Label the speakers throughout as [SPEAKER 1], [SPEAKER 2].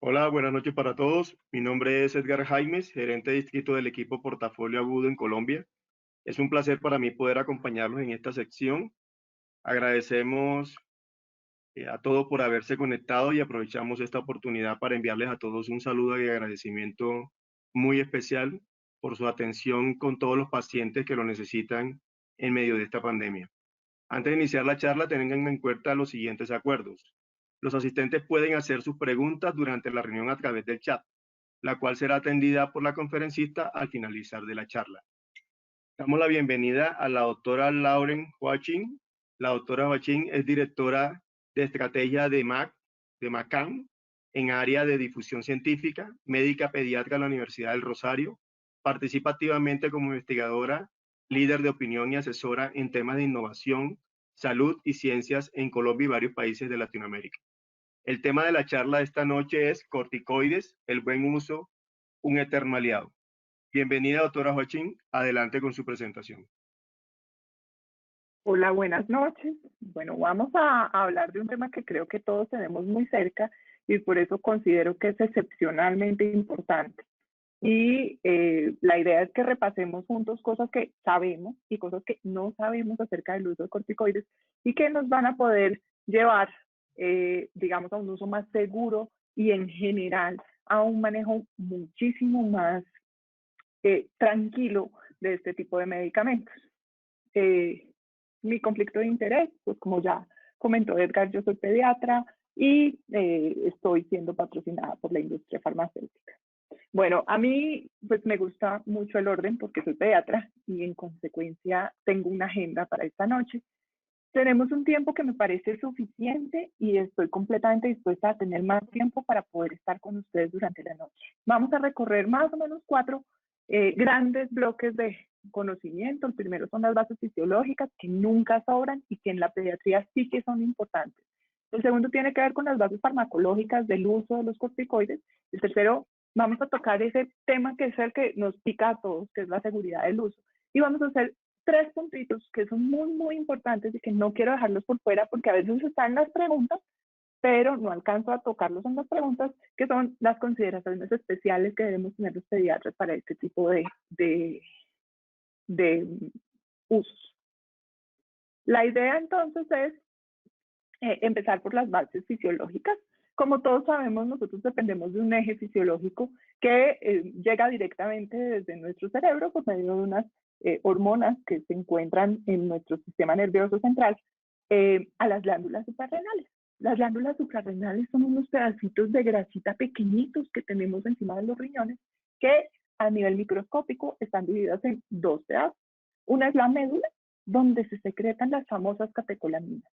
[SPEAKER 1] Hola, buenas noches para todos. Mi nombre es Edgar Jaimes, gerente de distrito del equipo Portafolio Agudo en Colombia. Es un placer para mí poder acompañarlos en esta sección. Agradecemos a todos por haberse conectado y aprovechamos esta oportunidad para enviarles a todos un saludo y agradecimiento muy especial por su atención con todos los pacientes que lo necesitan en medio de esta pandemia. Antes de iniciar la charla, tengan en cuenta los siguientes acuerdos. Los asistentes pueden hacer sus preguntas durante la reunión a través del chat, la cual será atendida por la conferencista al finalizar de la charla. Damos la bienvenida a la doctora Lauren Joachim. La doctora Joachim es directora de estrategia de MACAN, en área de difusión científica, médica pediatra de la Universidad del Rosario. Participa activamente como investigadora, líder de opinión y asesora en temas de innovación, salud y ciencias en Colombia y varios países de Latinoamérica. El tema de la charla de esta noche es corticoides, el buen uso, un eterno aliado. Bienvenida, doctora Joachim. Adelante con su presentación.
[SPEAKER 2] Hola, buenas noches. Bueno, vamos a hablar de un tema que creo que todos tenemos muy cerca y por eso considero que es excepcionalmente importante. Y la idea es que repasemos juntos cosas que sabemos y cosas que no sabemos acerca del uso de corticoides y que nos van a poder llevar, digamos, a un uso más seguro y en general a un manejo muchísimo más tranquilo de este tipo de medicamentos. Mi conflicto de interés, pues como ya comentó Edgar, yo soy pediatra y estoy siendo patrocinada por la industria farmacéutica. Bueno, a mí pues me gusta mucho el orden porque soy pediatra y en consecuencia tengo una agenda para esta noche. Tenemos un tiempo que me parece suficiente y estoy completamente dispuesta a tener más tiempo para poder estar con ustedes durante la noche. Vamos a recorrer más o menos 4 grandes bloques de conocimiento. El primero son las bases fisiológicas, que nunca sobran y que en la pediatría sí que son importantes. El segundo tiene que ver con las bases farmacológicas del uso de los corticoides. El tercero, vamos a tocar ese tema que es el que nos pica a todos, que es la seguridad del uso. Y vamos a hacer 3 puntitos que son muy, muy importantes y que no quiero dejarlos por fuera porque a veces están las preguntas, pero no alcanzo a tocarlos en las preguntas, que son las consideraciones especiales que debemos tener los pediatras para este tipo de usos. La idea entonces es empezar por las bases fisiológicas. Como todos sabemos, nosotros dependemos de un eje fisiológico que llega directamente desde nuestro cerebro por medio de unas hormonas que se encuentran en nuestro sistema nervioso central a las glándulas suprarrenales. Las glándulas suprarrenales son unos pedacitos de grasita pequeñitos que tenemos encima de los riñones que a nivel microscópico están divididas en 2 pedazos. Una es la médula, donde se secretan las famosas catecolaminas.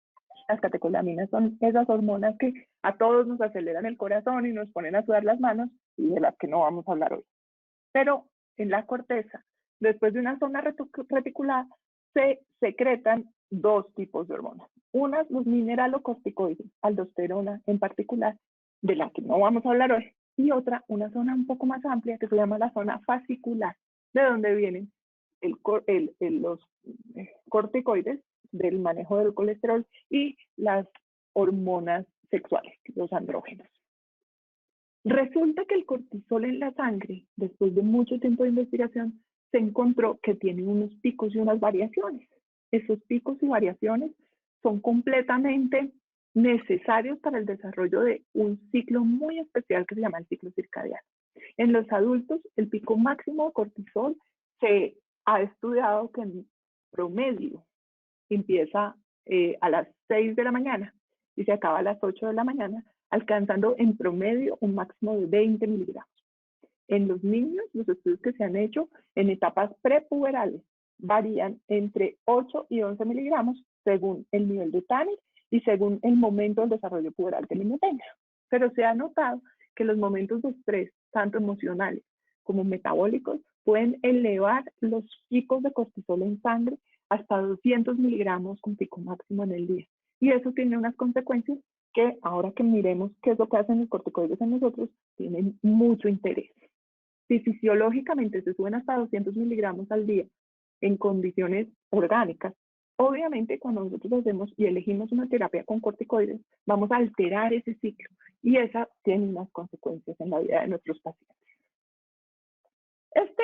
[SPEAKER 2] Las catecolaminas son esas hormonas que a todos nos aceleran el corazón y nos ponen a sudar las manos y de las que no vamos a hablar hoy. Pero en la corteza, después de una zona reticular, se secretan 2 tipos de hormonas. Unas, los mineralocorticoides, aldosterona en particular, de la que no vamos a hablar hoy, y otra, una zona un poco más amplia que se llama la zona fascicular, de donde vienen los corticoides del manejo del colesterol y las hormonas sexuales, los andrógenos. Resulta que el cortisol en la sangre, después de mucho tiempo de investigación, se encontró que tiene unos picos y unas variaciones. Esos picos y variaciones son completamente necesarios para el desarrollo de un ciclo muy especial que se llama el ciclo circadiano. En los adultos, el pico máximo de cortisol se ha estudiado que en promedio empieza a las 6 de la mañana y se acaba a las 8 de la mañana, alcanzando en promedio un máximo de 20 miligramos. En los niños, los estudios que se han hecho en etapas prepuberales varían entre 8 y 11 miligramos según el nivel de TANI y según el momento del desarrollo puberal que el niño tenga. Pero se ha notado que los momentos de estrés, tanto emocionales como metabólicos, pueden elevar los picos de cortisol en sangre hasta 200 miligramos con pico máximo en el día. Y eso tiene unas consecuencias que ahora que miremos qué es lo que hacen los corticoides en nosotros, tienen mucho interés. Si fisiológicamente se suben hasta 200 miligramos al día en condiciones orgánicas, obviamente cuando nosotros hacemos y elegimos una terapia con corticoides, vamos a alterar ese ciclo Y esa tiene unas consecuencias en la vida de nuestros pacientes. Este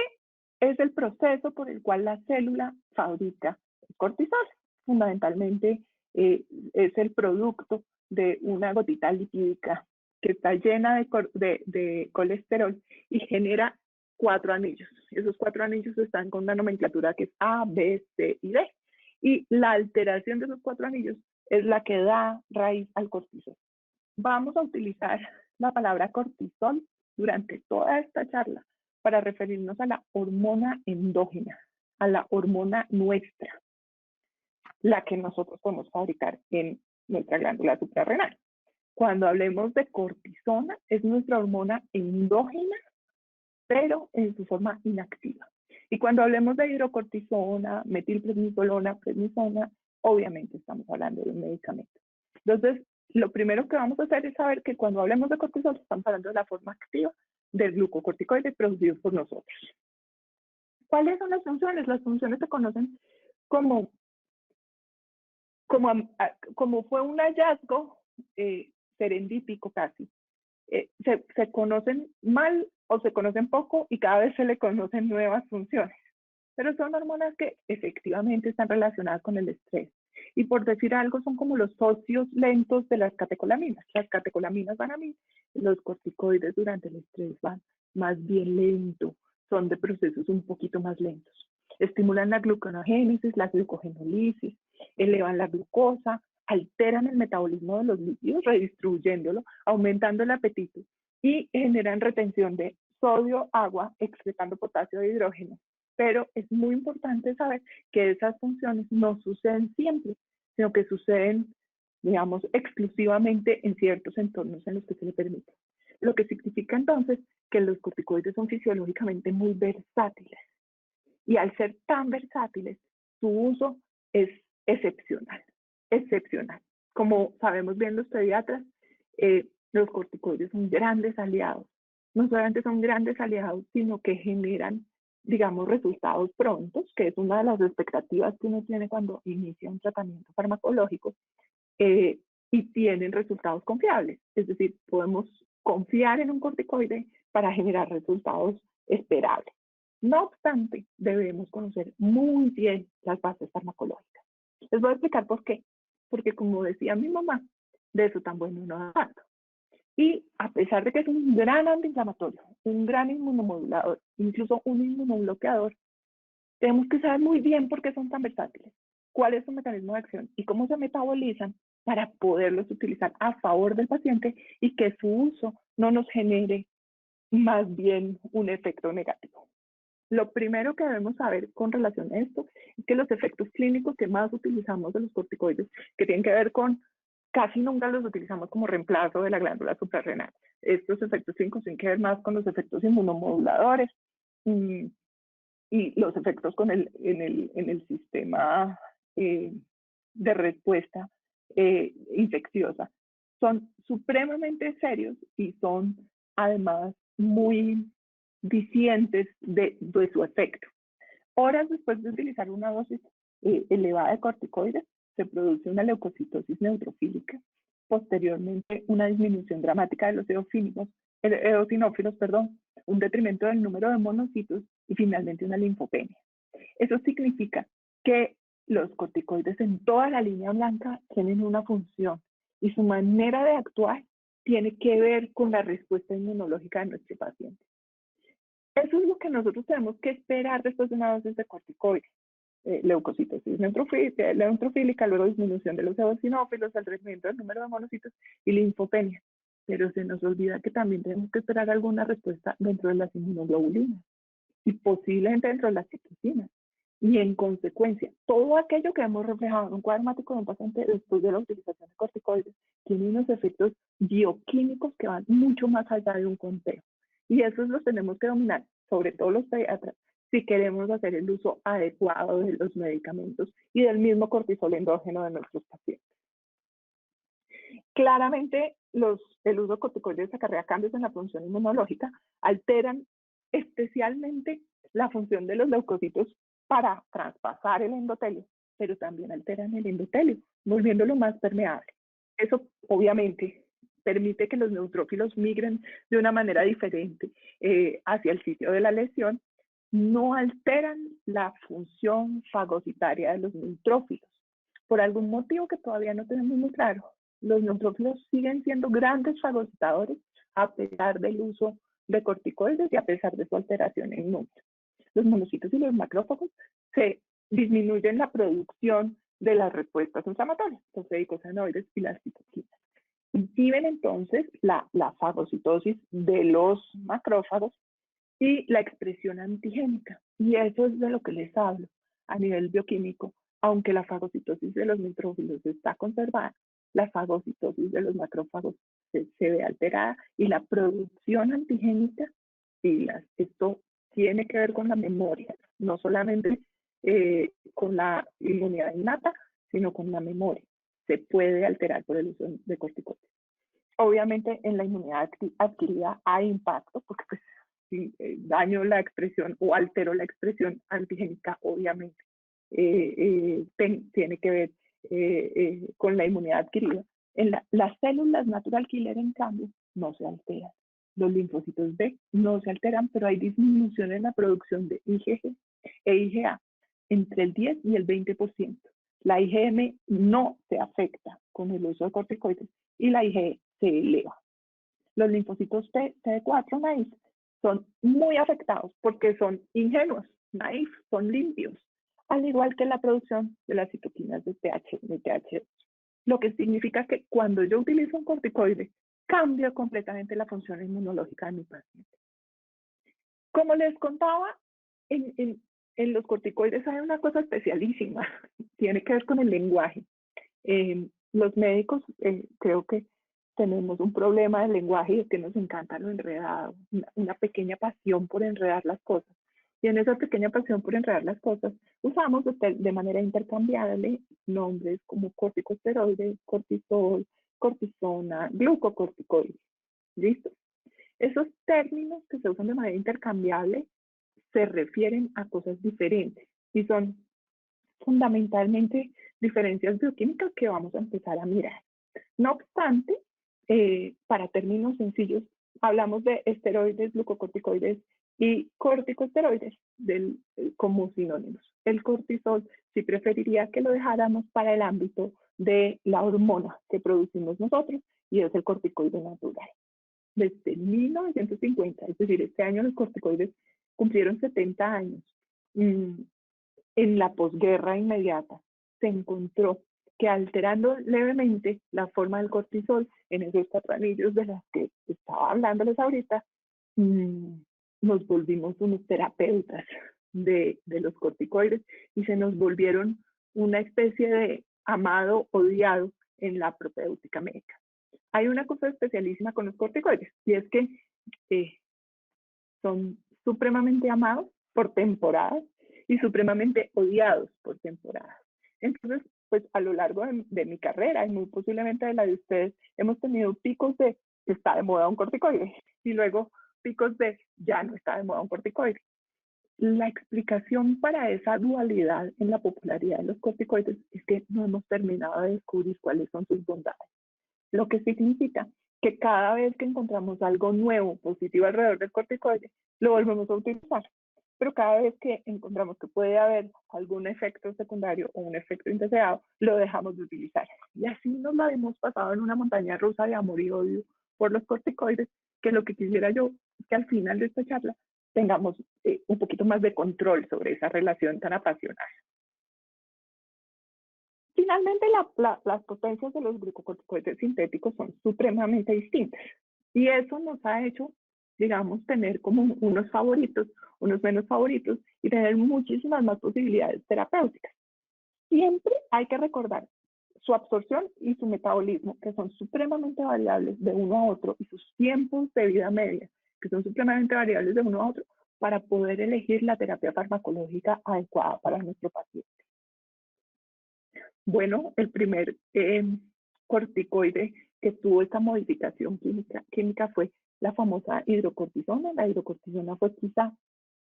[SPEAKER 2] es el proceso por el cual la célula fabrica el cortisol. Fundamentalmente es el producto de una gotita lipídica que está llena de colesterol y genera 4 anillos. Esos 4 anillos están con una nomenclatura que es A, B, C y D. Y la alteración de esos 4 anillos es la que da raíz al cortisol. Vamos a utilizar la palabra cortisol durante toda esta charla para referirnos a la hormona endógena, a la hormona nuestra, la que nosotros podemos fabricar en nuestra glándula suprarrenal. Cuando hablemos de cortisona, es nuestra hormona endógena, pero en su forma inactiva. Y cuando hablemos de hidrocortisona, metilprednisolona, prednisona, obviamente estamos hablando de un medicamento. Entonces, lo primero que vamos a hacer es saber que cuando hablemos de cortisol, estamos hablando de la forma activa del glucocorticoide producido por nosotros. ¿Cuáles son las funciones? Las funciones se conocen como fue un hallazgo serendípico casi. Se conocen mal o se conocen poco y cada vez se le conocen nuevas funciones. Pero son hormonas que efectivamente están relacionadas con el estrés. Y por decir algo, son como los socios lentos de las catecolaminas. Las catecolaminas van a mí, los corticoides durante el estrés van más bien lento, son de procesos un poquito más lentos. Estimulan la gluconogénesis, la glucogenólisis, elevan la glucosa, alteran el metabolismo de los lípidos, redistribuyéndolo, aumentando el apetito y generan retención de sodio, agua, excretando potasio e hidrógeno. Pero es muy importante saber que esas funciones no suceden siempre, sino que suceden, digamos, exclusivamente en ciertos entornos en los que se le permite. Lo que significa entonces que los corticoides son fisiológicamente muy versátiles. Y al ser tan versátiles, su uso es excepcional, excepcional. Como sabemos bien los pediatras, los corticoides son grandes aliados. No solamente son grandes aliados, sino que generan, digamos, resultados prontos, que es una de las expectativas que uno tiene cuando inicia un tratamiento farmacológico, y tienen resultados confiables. Es decir, podemos confiar en un corticoide para generar resultados esperables. No obstante, debemos conocer muy bien las bases farmacológicas. Les voy a explicar por qué. Porque como decía mi mamá, de eso tan bueno no da tanto. Y a pesar de que es un gran antiinflamatorio, un gran inmunomodulador, incluso un inmunobloqueador, tenemos que saber muy bien por qué son tan versátiles, cuál es su mecanismo de acción y cómo se metabolizan para poderlos utilizar a favor del paciente y que su uso no nos genere más bien un efecto negativo. Lo primero que debemos saber con relación a esto es que los efectos clínicos que más utilizamos de los corticoides, que tienen que ver con, casi nunca los utilizamos como reemplazo de la glándula suprarrenal. Estos efectos clínicos tienen que ver más con los efectos inmunomoduladores y los efectos en el sistema de respuesta infecciosa. Son supremamente serios y son además muy discientes de su efecto. Horas después de utilizar una dosis elevada de corticoides, se produce una leucocitosis neutrofílica, posteriormente una disminución dramática de los eosinófilos, un detrimento del número de monocitos y finalmente una linfopenia. Eso significa que los corticoides en toda la línea blanca tienen una función y su manera de actuar tiene que ver con la respuesta inmunológica de nuestro paciente. Eso es lo que nosotros tenemos que esperar después de una dosis de corticoides. Leucocitosis neutrofílica, luego disminución de los eosinófilos, el crecimiento del número de monocitos y linfopenia. Pero se nos olvida que también tenemos que esperar alguna respuesta dentro de las inmunoglobulinas y posiblemente dentro de las citocinas. Y en consecuencia, todo aquello que hemos reflejado en un cuadro hemático de un paciente después de la utilización de corticoides tiene unos efectos bioquímicos que van mucho más allá de un conteo. Y esos los tenemos que dominar, sobre todo los pediatras, si queremos hacer el uso adecuado de los medicamentos y del mismo cortisol endógeno de nuestros pacientes. Claramente, el uso de corticoides acarrea cambios en la función inmunológica, alteran especialmente la función de los leucocitos para traspasar el endotelio, pero también alteran el endotelio, volviéndolo más permeable. Eso obviamente permite que los neutrófilos migren de una manera diferente hacia el sitio de la lesión, no alteran la función fagocitaria de los neutrófilos. Por algún motivo que todavía no tenemos muy claro, los neutrófilos siguen siendo grandes fagocitadores a pesar del uso de corticoides y a pesar de su alteración en número. Los monocitos y los macrófagos se disminuyen la producción de las respuestas inflamatorias, los eicosanoides y las citoquinas. Inhiben entonces la fagocitosis de los macrófagos y la expresión antigénica. Y eso es de lo que les hablo a nivel bioquímico. Aunque la fagocitosis de los neutrófilos está conservada, la fagocitosis de los macrófagos se ve alterada y la producción antigénica, esto tiene que ver con la memoria, no solamente con la inmunidad innata, sino con la memoria. Se puede alterar por el uso de corticoides. Obviamente en la inmunidad adquirida hay impacto, porque pues, si daño la expresión o altero la expresión antigénica, obviamente tiene que ver con la inmunidad adquirida. Las células natural killer, en cambio, no se alteran. Los linfocitos B no se alteran, pero hay disminución en la producción de IgG e IgA entre el 10 y el 20%. La IgM no se afecta con el uso de corticoides y la IgE se eleva. Los linfocitos CD4 naif son muy afectados porque son ingenuos, naif, son limpios, al igual que la producción de las citoquinas de TH2, lo que significa que cuando yo utilizo un corticoide, cambia completamente la función inmunológica de mi paciente. Como les contaba, en los corticoides hay una cosa especialísima, tiene que ver con el lenguaje. Los médicos creo que tenemos un problema del lenguaje y es que nos encanta lo enredado, una pequeña pasión por enredar las cosas. Y en esa pequeña pasión por enredar las cosas, usamos de manera intercambiable nombres como corticosteroides, cortisol, cortisona, glucocorticoides. ¿Listo? Esos términos que se usan de manera intercambiable se refieren a cosas diferentes y son fundamentalmente diferencias bioquímicas que vamos a empezar a mirar. No obstante, para términos sencillos, hablamos de esteroides, glucocorticoides y corticosteroides como sinónimos. El cortisol sí preferiría que lo dejáramos para el ámbito de la hormona que producimos nosotros y es el corticoide natural. Desde 1950, es decir, este año los corticoides cumplieron 70 años. En la posguerra inmediata se encontró que alterando levemente la forma del cortisol en esos 4 anillos de las que estaba hablándoles ahorita, nos volvimos unos terapeutas de los corticoides y se nos volvieron una especie de amado odiado en la propedéutica médica. Hay una cosa especialísima con los corticoides y es que son supremamente amados por temporadas y supremamente odiados por temporadas. Entonces, pues a lo largo de mi carrera y muy posiblemente de la de ustedes, hemos tenido picos de está de moda un corticoide y luego picos de ya no está de moda un corticoide. La explicación para esa dualidad en la popularidad de los corticoides es que no hemos terminado de descubrir cuáles son sus bondades. Lo que significa que cada vez que encontramos algo nuevo, positivo alrededor del corticoide, lo volvemos a utilizar. Pero cada vez que encontramos que puede haber algún efecto secundario o un efecto indeseado, lo dejamos de utilizar. Y así nos la hemos pasado en una montaña rusa de amor y odio por los corticoides, que lo que quisiera yo es que al final de esta charla tengamos un poquito más de control sobre esa relación tan apasionada. Finalmente, las potencias de los glucocorticoides sintéticos son supremamente distintas y eso nos ha hecho, digamos, tener como unos favoritos, unos menos favoritos y tener muchísimas más posibilidades terapéuticas. Siempre hay que recordar su absorción y su metabolismo, que son supremamente variables de uno a otro, y sus tiempos de vida media, que son supremamente variables de uno a otro, para poder elegir la terapia farmacológica adecuada para nuestro paciente. Bueno, el primer corticoide que tuvo esta modificación química fue la famosa hidrocortisona. La hidrocortisona fue quizá,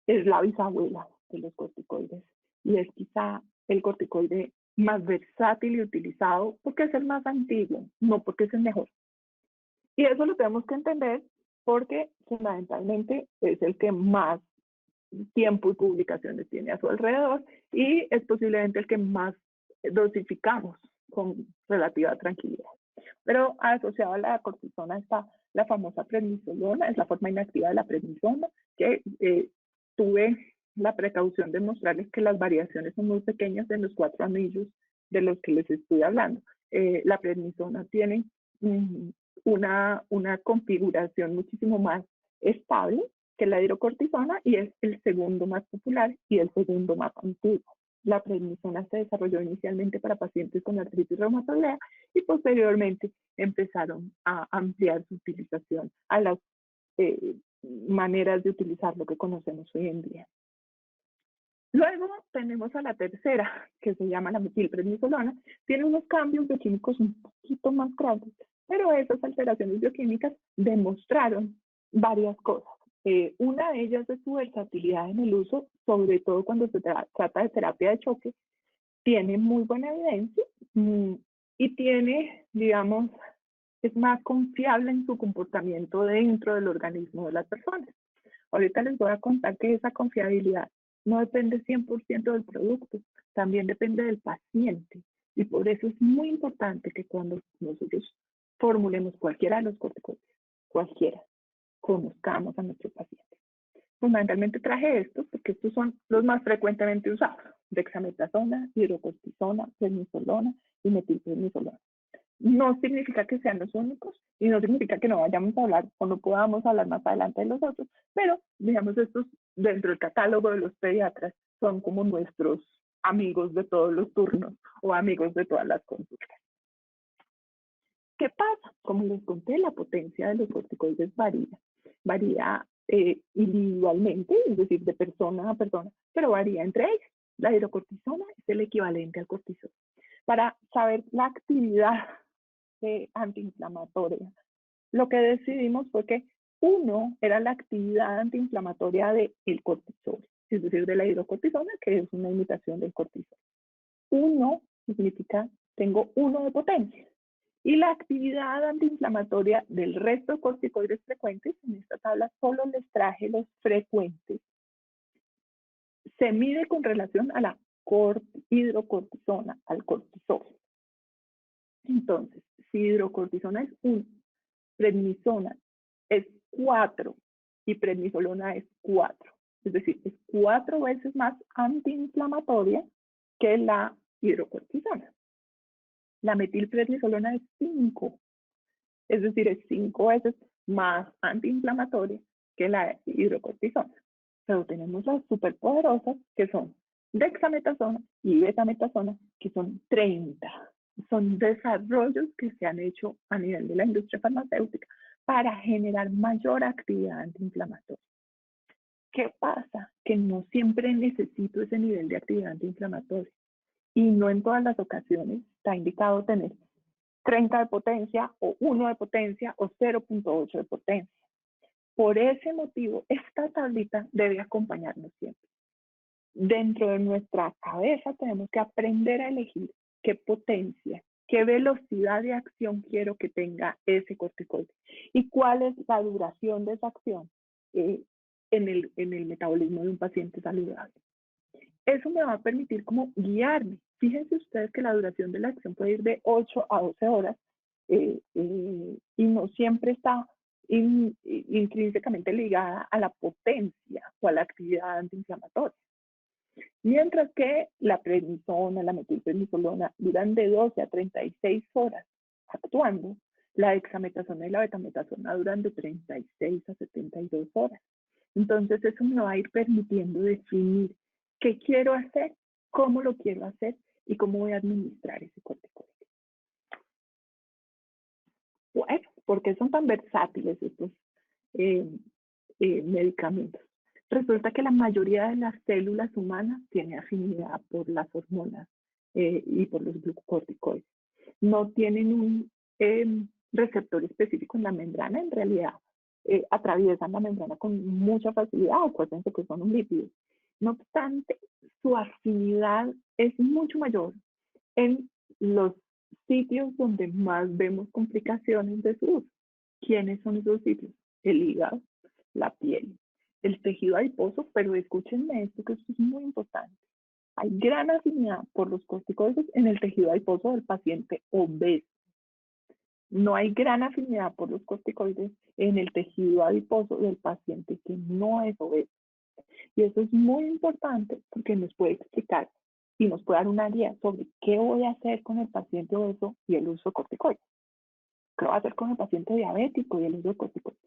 [SPEAKER 2] es la bisabuela de los corticoides y es quizá el corticoide más versátil y utilizado porque es el más antiguo, no porque es el mejor. Y eso lo tenemos que entender porque fundamentalmente es el que más tiempo y publicaciones tiene a su alrededor y es posiblemente el que más dosificamos con relativa tranquilidad. Pero asociado a la cortisona está la famosa prednisolona, es la forma inactiva de la prednisona, que tuve la precaución de mostrarles que las variaciones son muy pequeñas en los 4 anillos de los que les estoy hablando. La prednisona tiene una configuración muchísimo más estable que la hidrocortisona y es el segundo más popular y el segundo más antiguo. La prednisona se desarrolló inicialmente para pacientes con artritis reumatoidea y posteriormente empezaron a ampliar su utilización a las maneras de utilizar lo que conocemos hoy en día. Luego tenemos a la tercera, que se llama la metilprednisolona. Tiene unos cambios bioquímicos un poquito más grandes, pero esas alteraciones bioquímicas demostraron varias cosas. Una de ellas es su versatilidad en el uso, sobre todo cuando se trata de terapia de choque. Tiene muy buena evidencia y tiene, digamos, es más confiable en su comportamiento dentro del organismo de las personas. Ahorita les voy a contar que esa confiabilidad no depende 100% del producto, también depende del paciente. Y por eso es muy importante que cuando nosotros formulemos cualquiera de los corticoides, cualquiera, conozcamos a nuestro paciente. Fundamentalmente traje estos porque estos son los más frecuentemente usados: dexametasona, hidrocortisona, prednisolona y metilprednisolona. No significa que sean los únicos y no significa que no vayamos a hablar o no podamos hablar más adelante de los otros, pero digamos estos dentro del catálogo de los pediatras son como nuestros amigos de todos los turnos o amigos de todas las consultas. ¿Qué pasa? Como les conté, la potencia de los corticoides varía individualmente, es decir, de persona a persona, pero varía entre ellas. La hidrocortisona es el equivalente al cortisol. Para saber la actividad antiinflamatoria, lo que decidimos fue que uno era la actividad antiinflamatoria del cortisol, es decir, de la hidrocortisona, que es una imitación del cortisol. Uno significa tengo uno de potencia. Y la actividad antiinflamatoria del resto de corticoides frecuentes, en esta tabla solo les traje los frecuentes, se mide con relación a la hidrocortisona, al cortisol. Entonces, si hidrocortisona es 1, prednisona es 4 y prednisolona es 4. Es decir, es 4 veces más antiinflamatoria que la hidrocortisona. La metilprednisolona es 5, es decir, es 5 veces más antiinflamatoria que la hidrocortisona. Pero tenemos las superpoderosas que son dexametasona y betametasona, que son 30. Son desarrollos que se han hecho a nivel de la industria farmacéutica para generar mayor actividad antiinflamatoria. ¿Qué pasa? Que no siempre necesito ese nivel de actividad antiinflamatoria y no en todas las ocasiones está indicado tener 30 de potencia o 1 de potencia o 0.8 de potencia. Por ese motivo, esta tablita debe acompañarnos siempre. Dentro de nuestra cabeza tenemos que aprender a elegir qué potencia, qué velocidad de acción quiero que tenga ese corticoide y cuál es la duración de esa acción en el metabolismo de un paciente saludable. Eso me va a permitir como guiarme. Fíjense ustedes que la duración de la acción puede ir de 8 a 12 horas y no siempre está intrínsecamente ligada a la potencia o a la actividad antiinflamatoria. Mientras que la prednisona, la metilprednisolona duran de 12 a 36 horas actuando, la dexametasona y la betametasona duran de 36 a 72 horas. Entonces eso me va a ir permitiendo definir qué quiero hacer, cómo lo quiero hacer y cómo voy a administrar ese corticoide. Bueno, ¿por qué son tan versátiles estos medicamentos? Resulta que la mayoría de las células humanas tiene afinidad por las hormonas y por los glucocorticoides. No tienen un receptor específico en la membrana, en realidad atraviesan la membrana con mucha facilidad, acuérdense que son un lípido. No obstante, su afinidad es mucho mayor en los sitios donde más vemos complicaciones de su uso. ¿Quiénes son esos sitios? El hígado, la piel, el tejido adiposo, pero escúchenme esto, que esto es muy importante. Hay gran afinidad por los corticoides en el tejido adiposo del paciente obeso. No hay gran afinidad por los corticoides en el tejido adiposo del paciente que no es obeso. Y eso es muy importante porque nos puede explicar y nos puede dar una guía sobre qué voy a hacer con el paciente obeso y el uso de corticoides. ¿Qué voy a hacer con el paciente diabético y el uso de corticoides?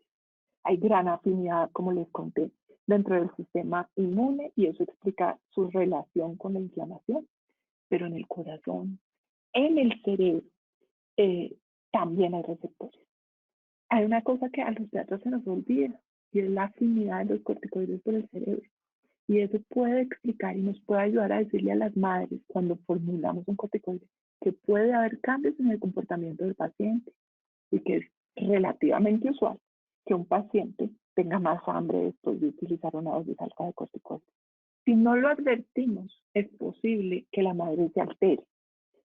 [SPEAKER 2] Hay gran afinidad, como les conté, dentro del sistema inmune y eso explica su relación con la inflamación. Pero en el corazón, en el cerebro, también hay receptores. Hay una cosa que a los pediatras se nos olvida y es la afinidad de los corticoides por el cerebro. Y eso puede explicar y nos puede ayudar a decirle a las madres cuando formulamos un corticoide que puede haber cambios en el comportamiento del paciente y que es relativamente usual que un paciente tenga más hambre después de utilizar una dosis alta de corticoides. Si no lo advertimos, es posible que la madre se altere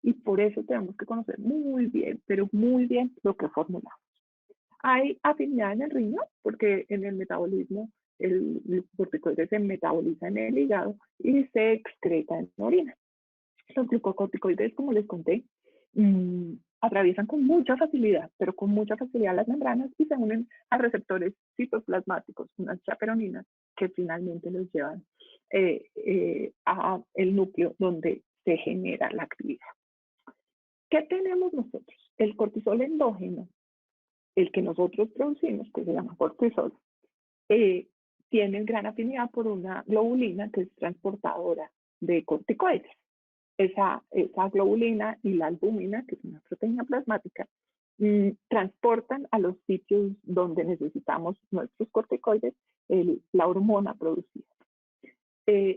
[SPEAKER 2] y por eso tenemos que conocer muy bien, pero muy bien lo que formulamos. Hay afinidad en el riñón porque en el metabolismo el corticoide se metaboliza en el hígado y se excreta en la orina. Los glucocorticoides, como les conté, atraviesan con mucha facilidad, pero con mucha facilidad las membranas y se unen a receptores citoplasmáticos, unas chaperoninas que finalmente los llevan a el núcleo donde se genera la actividad. ¿Qué tenemos nosotros? El cortisol endógeno, el que nosotros producimos, que se llama cortisol, tiene gran afinidad por una globulina que es transportadora de corticoides. Esa globulina y la albúmina, que es una proteína plasmática, transportan a los sitios donde necesitamos nuestros corticoides la hormona producida.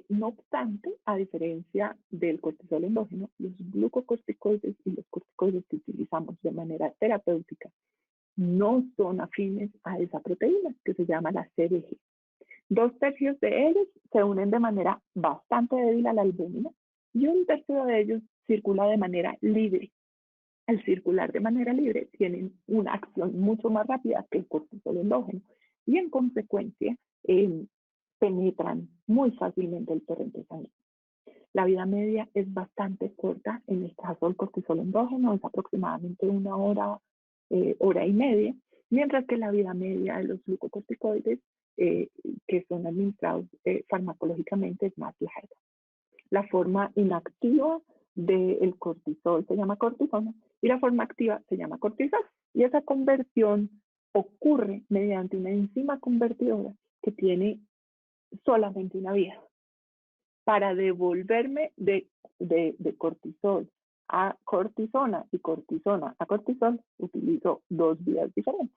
[SPEAKER 2] No obstante, a diferencia del cortisol endógeno, los glucocorticoides y los corticoides que utilizamos de manera terapéutica no son afines a esa proteína que se llama la CBG. 2/3 de ellos se unen de manera bastante débil a la albúmina y 1/3 de ellos circula de manera libre. Al circular de manera libre tienen una acción mucho más rápida que el cortisol endógeno y en consecuencia penetran muy fácilmente el torrente sanguíneo. La vida media es bastante corta en el caso del cortisol endógeno, es aproximadamente 1 hora, hora y media, mientras que la vida media de los glucocorticoides que son administrados farmacológicamente es más larga. La forma inactiva del cortisol se llama cortisona y la forma activa se llama cortisol. Y esa conversión ocurre mediante una enzima convertidora que tiene solamente una vía. Para devolverme de cortisol a cortisona y cortisona a cortisol, utilizo 2 vías diferentes.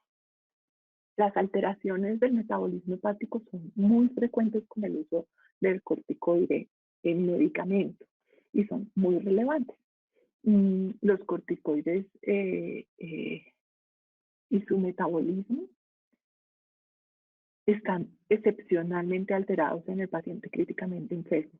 [SPEAKER 2] Las alteraciones del metabolismo hepático son muy frecuentes con el uso del corticoide en medicamento y son muy relevantes. Los corticoides y su metabolismo están excepcionalmente alterados en el paciente críticamente enfermo.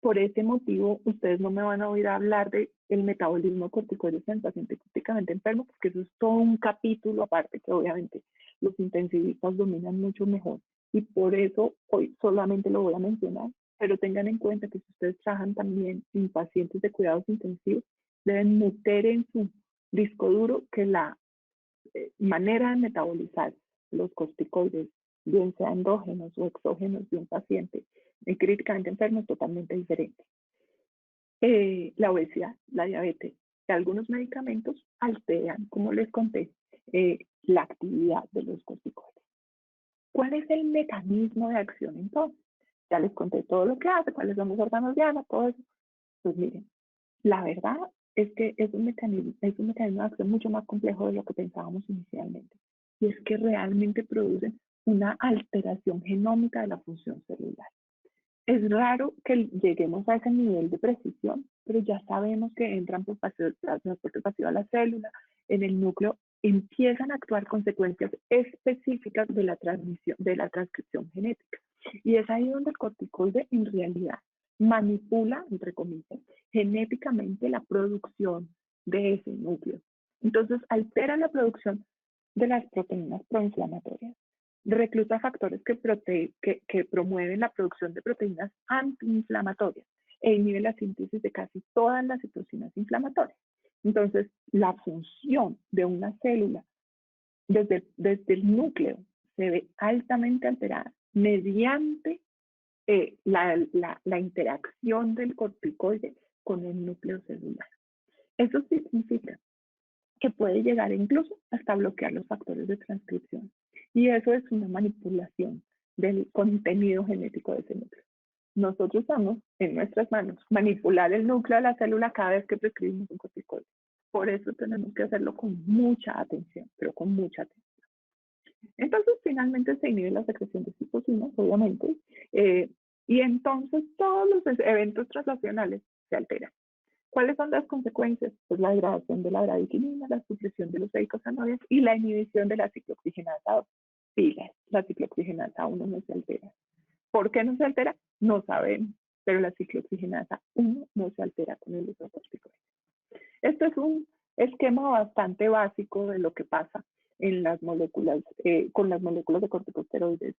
[SPEAKER 2] Por ese motivo, ustedes no me van a oír hablar del metabolismo de corticoides en el paciente críticamente enfermo, porque eso es todo un capítulo aparte que obviamente los intensivistas dominan mucho mejor. Y por eso hoy solamente lo voy a mencionar, pero tengan en cuenta que si ustedes trabajan también en pacientes de cuidados intensivos, deben meter en su disco duro que la manera de metabolizar los corticoides, bien sea endógenos o exógenos de un paciente críticamente enfermo, es totalmente diferente. La obesidad, la diabetes, algunos medicamentos alteran, como les conté, la actividad de los corticoides. ¿Cuál es el mecanismo de acción entonces? Ya les conté todo lo que hace, cuáles son los órganos de Ana, todo eso. Pues miren, la verdad es que es un mecanismo de acción mucho más complejo de lo que pensábamos inicialmente. Y es que realmente producen una alteración genómica de la función celular. Es raro que lleguemos a ese nivel de precisión, pero ya sabemos que entran por transporte pasivo a la célula, en el núcleo empiezan a actuar consecuencias específicas de la transcripción genética. Y es ahí donde el corticoide en realidad manipula, entre comillas, genéticamente la producción de ese núcleo. Entonces altera la producción de las proteínas proinflamatorias, recluta factores que promueven la producción de proteínas antiinflamatorias e inhibe la síntesis de casi todas las citocinas inflamatorias. Entonces, la función de una célula desde el núcleo se ve altamente alterada mediante la interacción del corticoide con el núcleo celular. Eso significa que puede llegar incluso hasta bloquear los factores de transcripción. Y eso es una manipulación del contenido genético de ese núcleo. Nosotros estamos en nuestras manos manipular el núcleo de la célula cada vez que prescribimos un corticoide. Por eso tenemos que hacerlo con mucha atención, pero con mucha atención. Entonces, finalmente se inhibe la secreción de citocinas, obviamente, y entonces todos los eventos translacionales se alteran. ¿Cuáles son las consecuencias? Pues la degradación de la bradykinin, la supresión de los eicosanoides y la inhibición de la ciclooxigenasa 2. Sí, la ciclooxigenasa 1 no se altera. ¿Por qué no se altera? No sabemos, pero la ciclooxigenasa 1 no se altera con el uso de corticoides. Esto es un esquema bastante básico de lo que pasa en las moléculas, con las moléculas de corticosteroides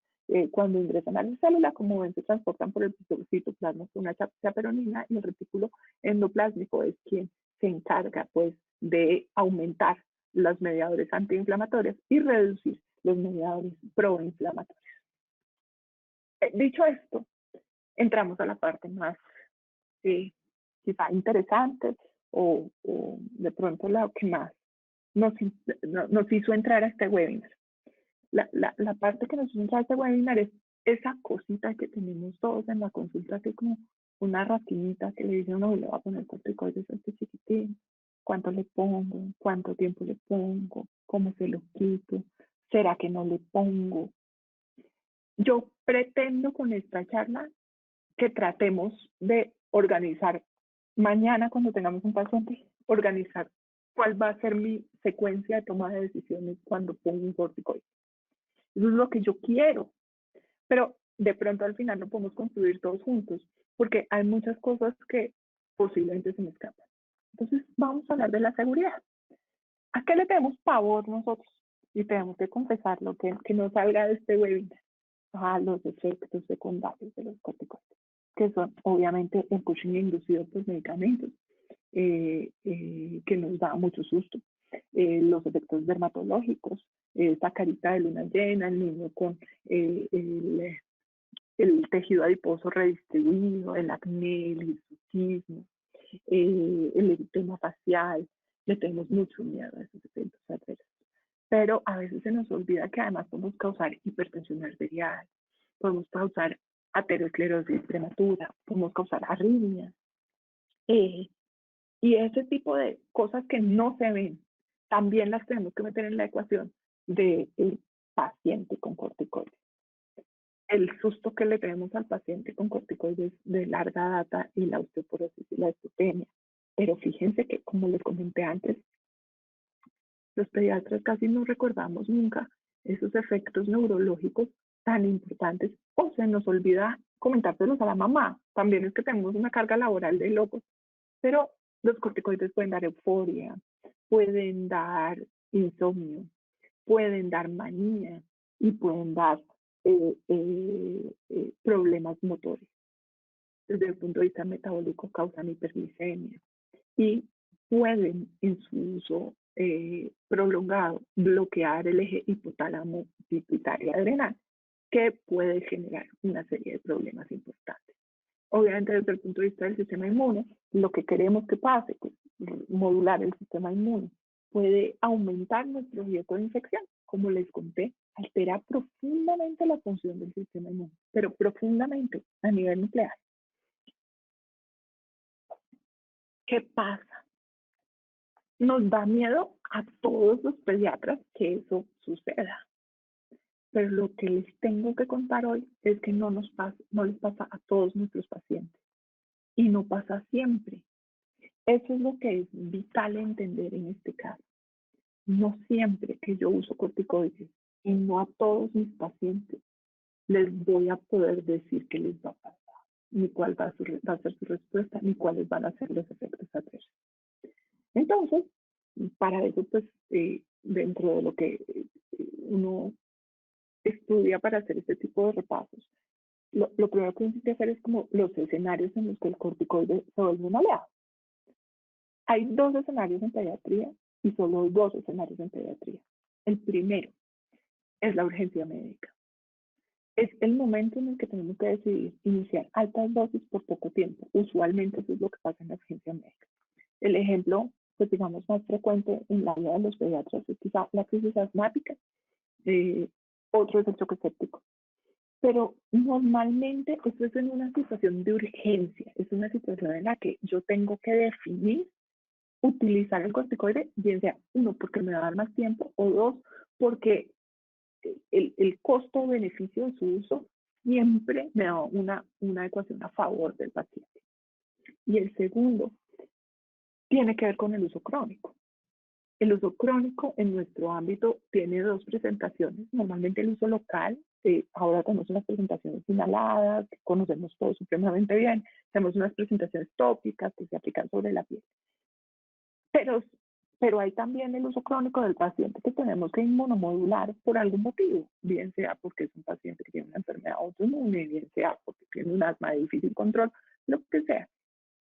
[SPEAKER 2] cuando ingresan a la célula. Como ven, se transportan por el citoplasma con una chaperonina y el retículo endoplásmico es quien se encarga pues de aumentar los mediadores antiinflamatorios y reducir los mediadores proinflamatorios. Dicho esto, entramos a la parte más quizá interesante o de pronto la que más nos hizo entrar a este webinar. La parte que nos hizo entrar a este webinar es esa cosita que tenemos todos en la consulta, así como una ratinita que le dice, no, le va a poner corticoides a este chiquitín, cuánto le pongo, cuánto tiempo le pongo, cómo se lo quito, será que no le pongo. Yo pretendo con esta charla que tratemos de organizar mañana cuando tengamos un paciente, organizar cuál va a ser mi secuencia de toma de decisiones cuando pongo un corticoide. Eso es lo que yo quiero, pero de pronto al final no podemos construir todos juntos, porque hay muchas cosas que posiblemente se me escapan. Entonces vamos a hablar de la seguridad. ¿A qué le tenemos pavor nosotros? Y tenemos que confesarlo, que no salga de este webinar, a los efectos secundarios de los corticoides, que son obviamente el Cushing inducido por medicamentos, que nos da mucho susto, los efectos dermatológicos, esta carita de luna llena, el niño con el tejido adiposo redistribuido, el acné, el hirsutismo, el eritema facial. Le tenemos mucho miedo a esos efectos adversos. Pero a veces se nos olvida que además podemos causar hipertensión arterial, podemos causar aterosclerosis prematura, podemos causar arritmias. Y ese tipo de cosas que no se ven, también las tenemos que meter en la ecuación del paciente con corticoides. El susto que le tenemos al paciente con corticoides de larga data y la osteoporosis y la osteopenia. Pero fíjense que, como les comenté antes, los pediatras casi no recordamos nunca esos efectos neurológicos tan importantes, o se nos olvida comentárselos a la mamá. También es que tenemos una carga laboral de locos, pero los corticoides pueden dar euforia, pueden dar insomnio, pueden dar manía y pueden dar problemas motores. Desde el punto de vista metabólico causan hiperglicemia y pueden en su uso prolongado bloquear el eje hipotálamo pituitaria adrenal, que puede generar una serie de problemas importantes. Obviamente desde el punto de vista del sistema inmune, lo que queremos que pase, pues, modular el sistema inmune, puede aumentar nuestro riesgo de infección. Como les conté, altera profundamente la función del sistema inmune, pero profundamente a nivel nuclear. ¿Qué pasa? Nos da miedo a todos los pediatras que eso suceda. Pero lo que les tengo que contar hoy es que no les pasa a todos nuestros pacientes. Y no pasa siempre. Eso es lo que es vital entender en este caso. No siempre que yo uso corticoides y no a todos mis pacientes les voy a poder decir qué les va a pasar, ni cuál va a ser su respuesta, ni cuáles van a ser los efectos adversos. Entonces, para eso pues dentro de lo que uno estudia para hacer este tipo de repasos, lo primero que uno tiene que hacer es como los escenarios en los que el corticoide se vuelve un aliado. Hay dos escenarios en pediatría y solo dos escenarios en pediatría. El primero es la urgencia médica. Es el momento en el que tenemos que decidir iniciar altas dosis por poco tiempo. Usualmente eso es lo que pasa en la urgencia médica. El ejemplo, pues digamos, más frecuente en la vida de los pediatras es quizá la crisis asmática, otro es el choque séptico. Pero normalmente esto es en una situación de urgencia, es una situación en la que yo tengo que definir utilizar el corticoide, bien sea uno, porque me va a dar más tiempo, o dos, porque el costo-beneficio de su uso siempre me da una ecuación a favor del paciente. Y el segundo tiene que ver con el uso crónico. El uso crónico en nuestro ámbito tiene dos presentaciones. Normalmente el uso local, ahora tenemos unas presentaciones inhaladas, que conocemos todos supremamente bien. Tenemos unas presentaciones tópicas que se aplican sobre la piel. Pero hay también el uso crónico del paciente que tenemos que inmunomodular por algún motivo, bien sea porque es un paciente que tiene una enfermedad autoinmune, bien sea porque tiene un asma de difícil control, lo que sea.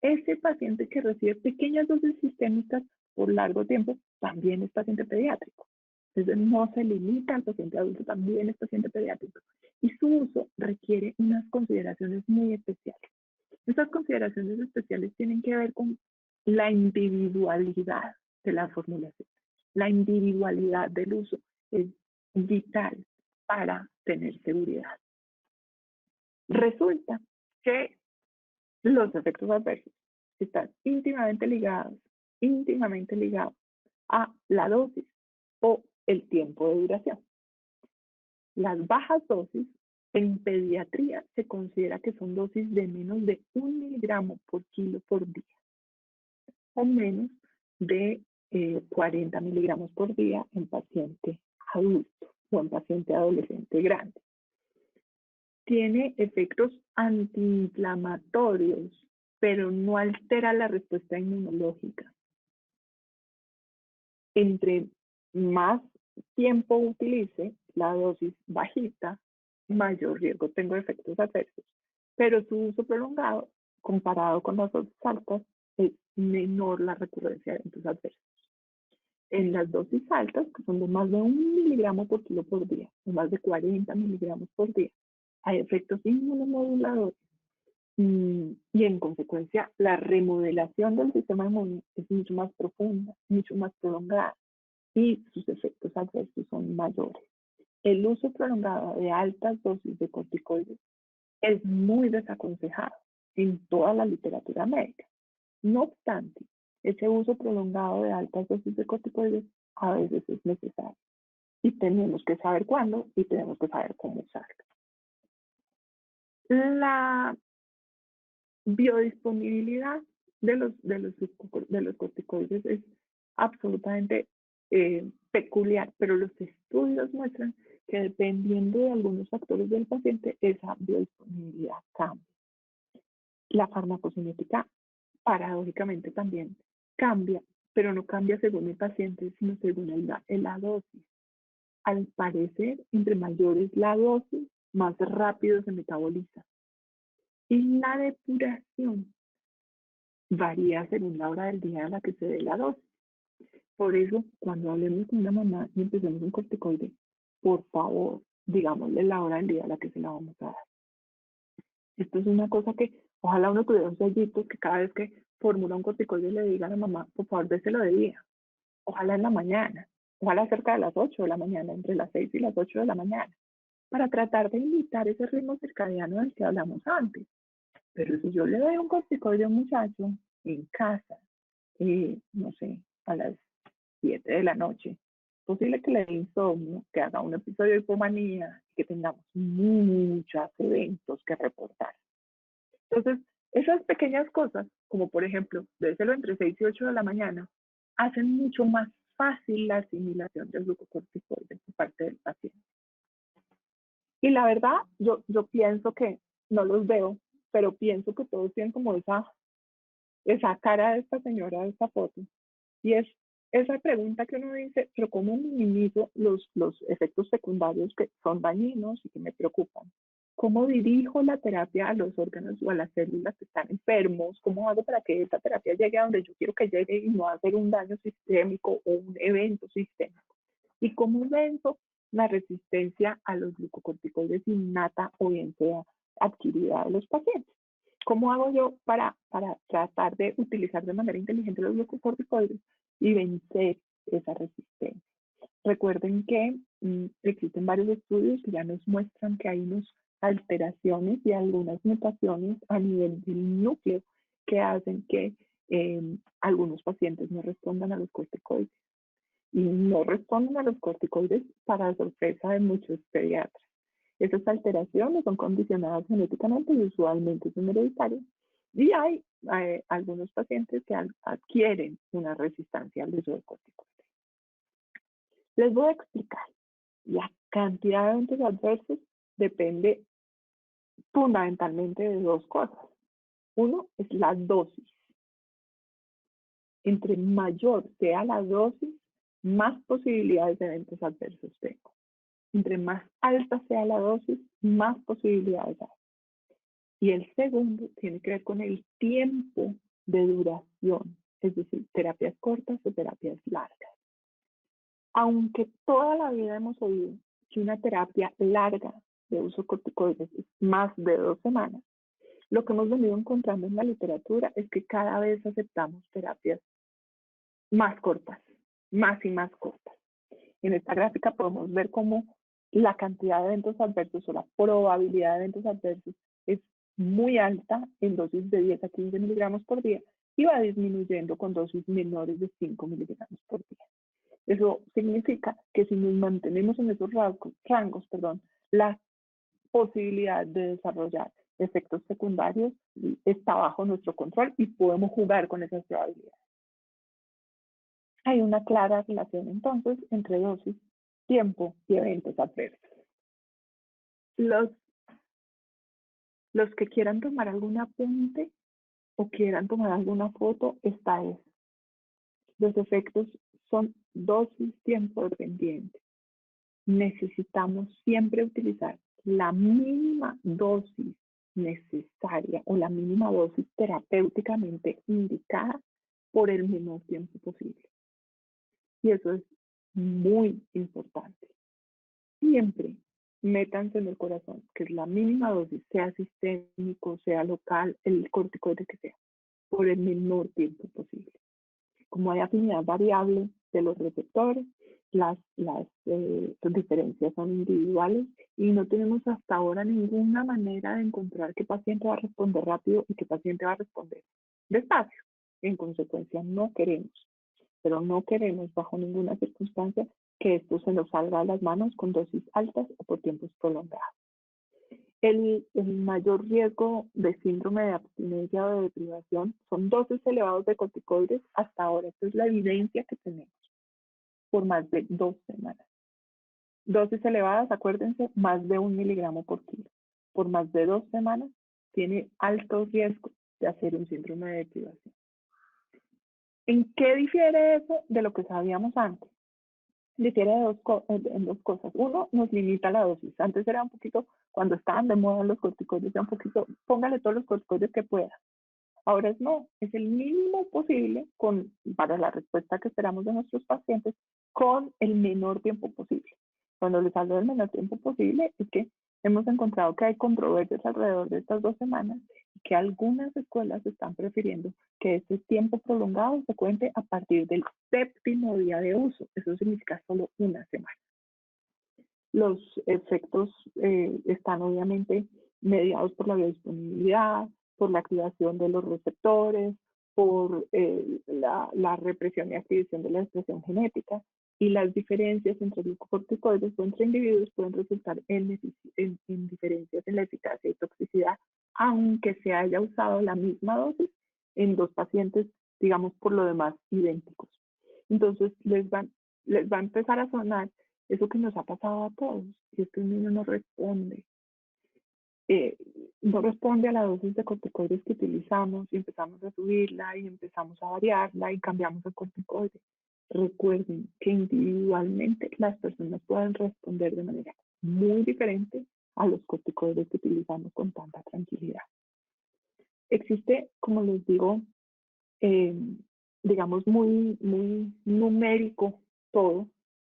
[SPEAKER 2] Ese paciente que recibe pequeñas dosis sistémicas por largo tiempo también es paciente pediátrico. Entonces no se limita al paciente adulto, también es paciente pediátrico. Y su uso requiere unas consideraciones muy especiales. Estas consideraciones especiales tienen que ver con la individualidad de la formulación. La individualidad del uso es vital para tener seguridad. Resulta que los efectos adversos están íntimamente ligados a la dosis o el tiempo de duración. Las bajas dosis en pediatría se considera que son dosis de menos de 1 miligramo por kilo por día o menos de 40 miligramos por día en paciente adulto o en paciente adolescente grande. Tiene efectos antiinflamatorios, pero no altera la respuesta inmunológica. Entre más tiempo utilice la dosis bajita, mayor riesgo tengo de efectos adversos. Pero su uso prolongado, comparado con las dosis altas, es menor la recurrencia de eventos adversos. En las dosis altas, que son de más de 1 miligramo por kilo por día, o más de 40 miligramos por día, hay efectos inmunomoduladores y en consecuencia la remodelación del sistema inmune es mucho más profunda, mucho más prolongada y sus efectos adversos son mayores. El uso prolongado de altas dosis de corticoides es muy desaconsejado en toda la literatura médica. No obstante, ese uso prolongado de altas dosis de corticoides a veces es necesario y tenemos que saber cuándo y tenemos que saber cómo usarlo. La biodisponibilidad de los corticoides es absolutamente peculiar, pero los estudios muestran que dependiendo de algunos factores del paciente, esa biodisponibilidad cambia. La farmacocinética, paradójicamente, también cambia, pero no cambia según el paciente, sino según la dosis. Al parecer, entre mayores la dosis, más rápido se metaboliza. Y la depuración varía según la hora del día a la que se dé la dosis. Por eso, cuando hablemos con una mamá y empecemos un corticoide, por favor, digámosle la hora del día a la que se la vamos a dar. Esto es una cosa que ojalá uno tuviera un sellito que cada vez que formula un corticoide le diga a la mamá, por favor, déselo de día. Ojalá en la mañana, ojalá cerca de las 8 de la mañana, entre las 6 y las 8 de la mañana, para tratar de imitar ese ritmo circadiano del que hablamos antes. Pero si yo le doy un corticoide a un muchacho en casa, no sé, a las 7 de la noche, es posible que le dé insomnio, que haga un episodio de hipomanía, que tengamos muchos eventos que reportar. Entonces, esas pequeñas cosas, como por ejemplo, déselo entre 6 y 8 de la mañana, hacen mucho más fácil la asimilación del glucocorticoide por parte del paciente. Y la verdad, yo pienso que, no los veo, pero pienso que todos tienen como esa cara de esta señora de esta foto. Y es esa pregunta que uno dice, pero ¿cómo minimizo los efectos secundarios que son dañinos y que me preocupan? ¿Cómo dirijo la terapia a los órganos o a las células que están enfermos? ¿Cómo hago para que esta terapia llegue a donde yo quiero que llegue y no hacer un daño sistémico o un evento sistémico? ¿Y cómo venzo la resistencia a los glucocorticoides innata o bien sea adquirida de los pacientes? ¿Cómo hago yo para tratar de utilizar de manera inteligente los glucocorticoides y vencer esa resistencia? Recuerden que existen varios estudios que ya nos muestran que hay unas alteraciones y algunas mutaciones a nivel del núcleo que hacen que algunos pacientes no respondan a los corticoides. Y no responden a los corticoides para sorpresa de muchos pediatras. Esas alteraciones son condicionadas genéticamente y usualmente son hereditarias. Y hay algunos pacientes que adquieren una resistencia al uso de corticoides. Les voy a explicar. La cantidad de eventos adversos depende fundamentalmente de dos cosas. Uno es la dosis. Entre mayor sea la dosis, más posibilidades de eventos adversos tengo. Entre más alta sea la dosis, más posibilidades hay. Y el segundo tiene que ver con el tiempo de duración, es decir, terapias cortas o terapias largas. Aunque toda la vida hemos oído que una terapia larga de uso corticoides es más de 2 semanas, lo que hemos venido encontrando en la literatura es que cada vez aceptamos terapias más cortas, más y más cortas. En esta gráfica podemos ver cómo la cantidad de eventos adversos o la probabilidad de eventos adversos es muy alta en dosis de 10 a 15 miligramos por día y va disminuyendo con dosis menores de 5 miligramos por día. Eso significa que si nos mantenemos en esos rangos, la posibilidad de desarrollar efectos secundarios está bajo nuestro control y podemos jugar con esas probabilidades. Hay una clara relación entonces entre dosis, tiempo y eventos adversos. Los que quieran tomar algún apunte o quieran tomar alguna foto, esta es. Los efectos son dosis tiempo dependientes. Necesitamos siempre utilizar la mínima dosis necesaria o la mínima dosis terapéuticamente indicada por el menor tiempo posible. Y eso es muy importante. Siempre métanse en el corazón, que es la mínima dosis, sea sistémico, sea local, el corticoide que sea, por el menor tiempo posible. Como hay afinidad variable de los receptores, las diferencias son individuales y no tenemos hasta ahora ninguna manera de encontrar qué paciente va a responder rápido y qué paciente va a responder despacio. En consecuencia, no queremos, pero no queremos bajo ninguna circunstancia que esto se nos salga de las manos con dosis altas o por tiempos prolongados. El mayor riesgo de síndrome de abstinencia o de deprivación son dosis elevadas de corticoides hasta ahora. Esta es la evidencia que tenemos por más de 2 semanas. Dosis elevadas, acuérdense, más de 1 miligramo por kilo. Por más de 2 semanas tiene alto riesgo de hacer un síndrome de deprivación. ¿En qué difiere eso de lo que sabíamos antes? Difiere en dos cosas. Uno, nos limita la dosis. Antes era un poquito, cuando estaban de moda los corticoides, era un poquito, póngale todos los corticoides que pueda. Ahora es el mínimo posible para la respuesta que esperamos de nuestros pacientes con el menor tiempo posible. Cuando les hablo del menor tiempo posible es que hemos encontrado que hay controversias alrededor de estas 2 semanas y que algunas escuelas están prefiriendo que este tiempo prolongado se cuente a partir del 7º día de uso. Eso significa solo 1 semana. Los efectos están obviamente mediados por la biodisponibilidad, por la activación de los receptores, por la represión y activación de la expresión genética, y las diferencias entre glucocorticoides o entre individuos pueden resultar en diferencias en la eficacia y toxicidad, aunque se haya usado la misma dosis en 2 pacientes, digamos, por lo demás idénticos. Entonces, les va a empezar a sonar eso que nos ha pasado a todos, y es que un niño no responde a la dosis de corticoides que utilizamos y empezamos a subirla y empezamos a variarla y cambiamos el corticoide. Recuerden que individualmente las personas pueden responder de manera muy diferente a los corticoides que utilizamos con tanta tranquilidad. Existe, como les digo, digamos, muy numérico todo,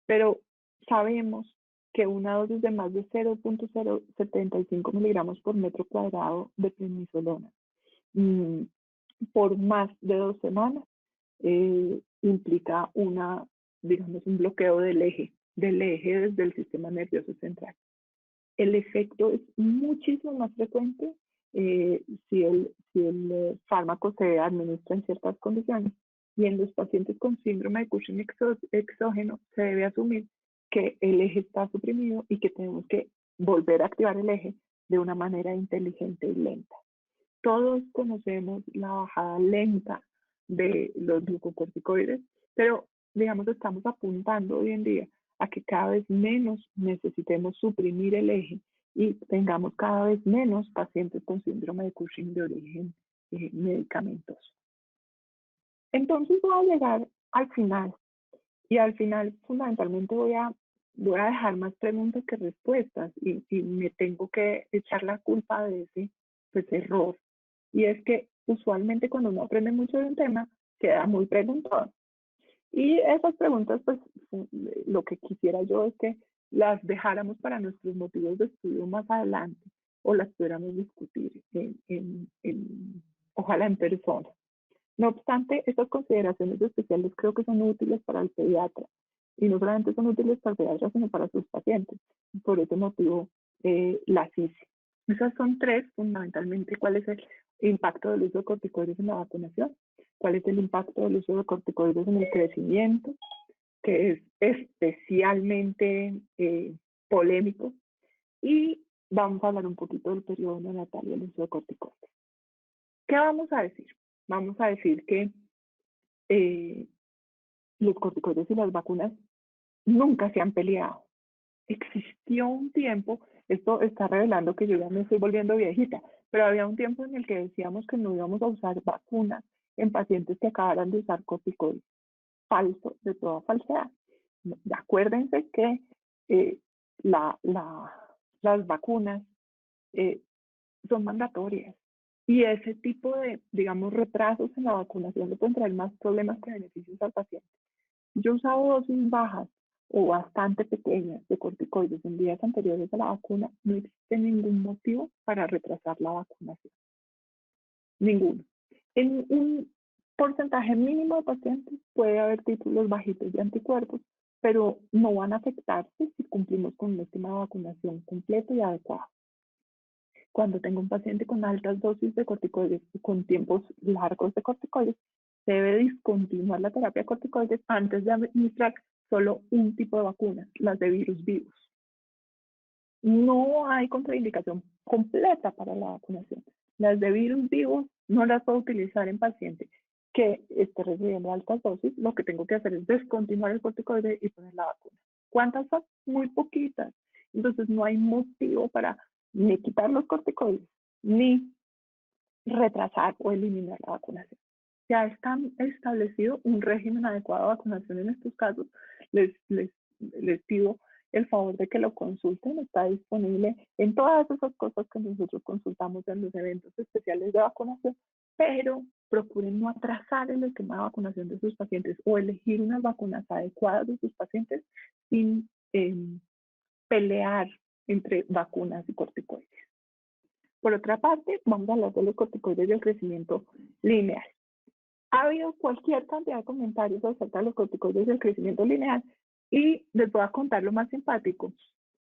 [SPEAKER 2] pero sabemos que una dosis de más de 0.075 miligramos por metro cuadrado de prednisolona por más de 2 semanas implica digamos, un bloqueo del eje desde el sistema nervioso central. El efecto es muchísimo más frecuente si el fármaco se administra en ciertas condiciones. Y en los pacientes con síndrome de Cushing exógeno se debe asumir que el eje está suprimido y que tenemos que volver a activar el eje de una manera inteligente y lenta. Todos conocemos la bajada lenta de los glucocorticoides, pero digamos estamos apuntando hoy en día a que cada vez menos necesitemos suprimir el eje y tengamos cada vez menos pacientes con síndrome de Cushing de origen medicamentoso. Entonces voy a llegar al final y al final fundamentalmente voy a dejar más preguntas que respuestas y me tengo que echar la culpa de ese error. Y es que usualmente cuando uno aprende mucho de un tema, queda muy preguntón. Y esas preguntas, pues lo que quisiera yo es que las dejáramos para nuestros motivos de estudio más adelante o las pudiéramos discutir ojalá en persona. No obstante, estas consideraciones especiales creo que son útiles para el pediatra y no solamente son útiles para el pediatra, sino para sus pacientes. Por ese motivo las hice. Esas son tres, fundamentalmente, cuál es el impacto del uso de corticoides en la vacunación, cuál es el impacto del uso de corticoides en el crecimiento, que es especialmente polémico, y vamos a hablar un poquito del periodo neonatal y el uso de corticoides. ¿Qué vamos a decir? Vamos a decir que los corticoides y las vacunas nunca se han peleado. Existió un tiempo, esto está revelando que yo ya me estoy volviendo viejita, pero había un tiempo en el que decíamos que no íbamos a usar vacunas en pacientes que acabaran de usar corticoides. Falso, de toda falsedad. Acuérdense que las vacunas son mandatorias y ese tipo de, digamos, retrasos en la vacunación le pueden traer más problemas que beneficios al paciente. Yo he usado dosis bajas o bastante pequeñas de corticoides en días anteriores a la vacuna, no existe ningún motivo para retrasar la vacunación. Ninguno. En un porcentaje mínimo de pacientes puede haber títulos bajitos de anticuerpos, pero no van a afectarse si cumplimos con un esquema de vacunación completo y adecuado. Cuando tengo un paciente con altas dosis de corticoides y con tiempos largos de corticoides, se debe discontinuar la terapia de corticoides antes de administrar solo un tipo de vacunas, las de virus vivos. No hay contraindicación completa para la vacunación. Las de virus vivos no las puedo utilizar en paciente que esté recibiendo altas dosis. Lo que tengo que hacer es descontinuar el corticoide y poner la vacuna. ¿Cuántas son? Muy poquitas. Entonces no hay motivo para ni quitar los corticoides, ni retrasar o eliminar la vacunación. Ya está establecido un régimen adecuado de vacunación en estos casos. Les pido el favor de que lo consulten. Está disponible en todas esas cosas que nosotros consultamos en los eventos especiales de vacunación, pero procuren no atrasar el esquema de vacunación de sus pacientes o elegir unas vacunas adecuadas de sus pacientes sin pelear entre vacunas y corticoides. Por otra parte, vamos a hablar de los corticoides del crecimiento lineal. Ha habido cualquier cantidad de comentarios acerca de los corticoides del crecimiento lineal y les voy a contar lo más simpático.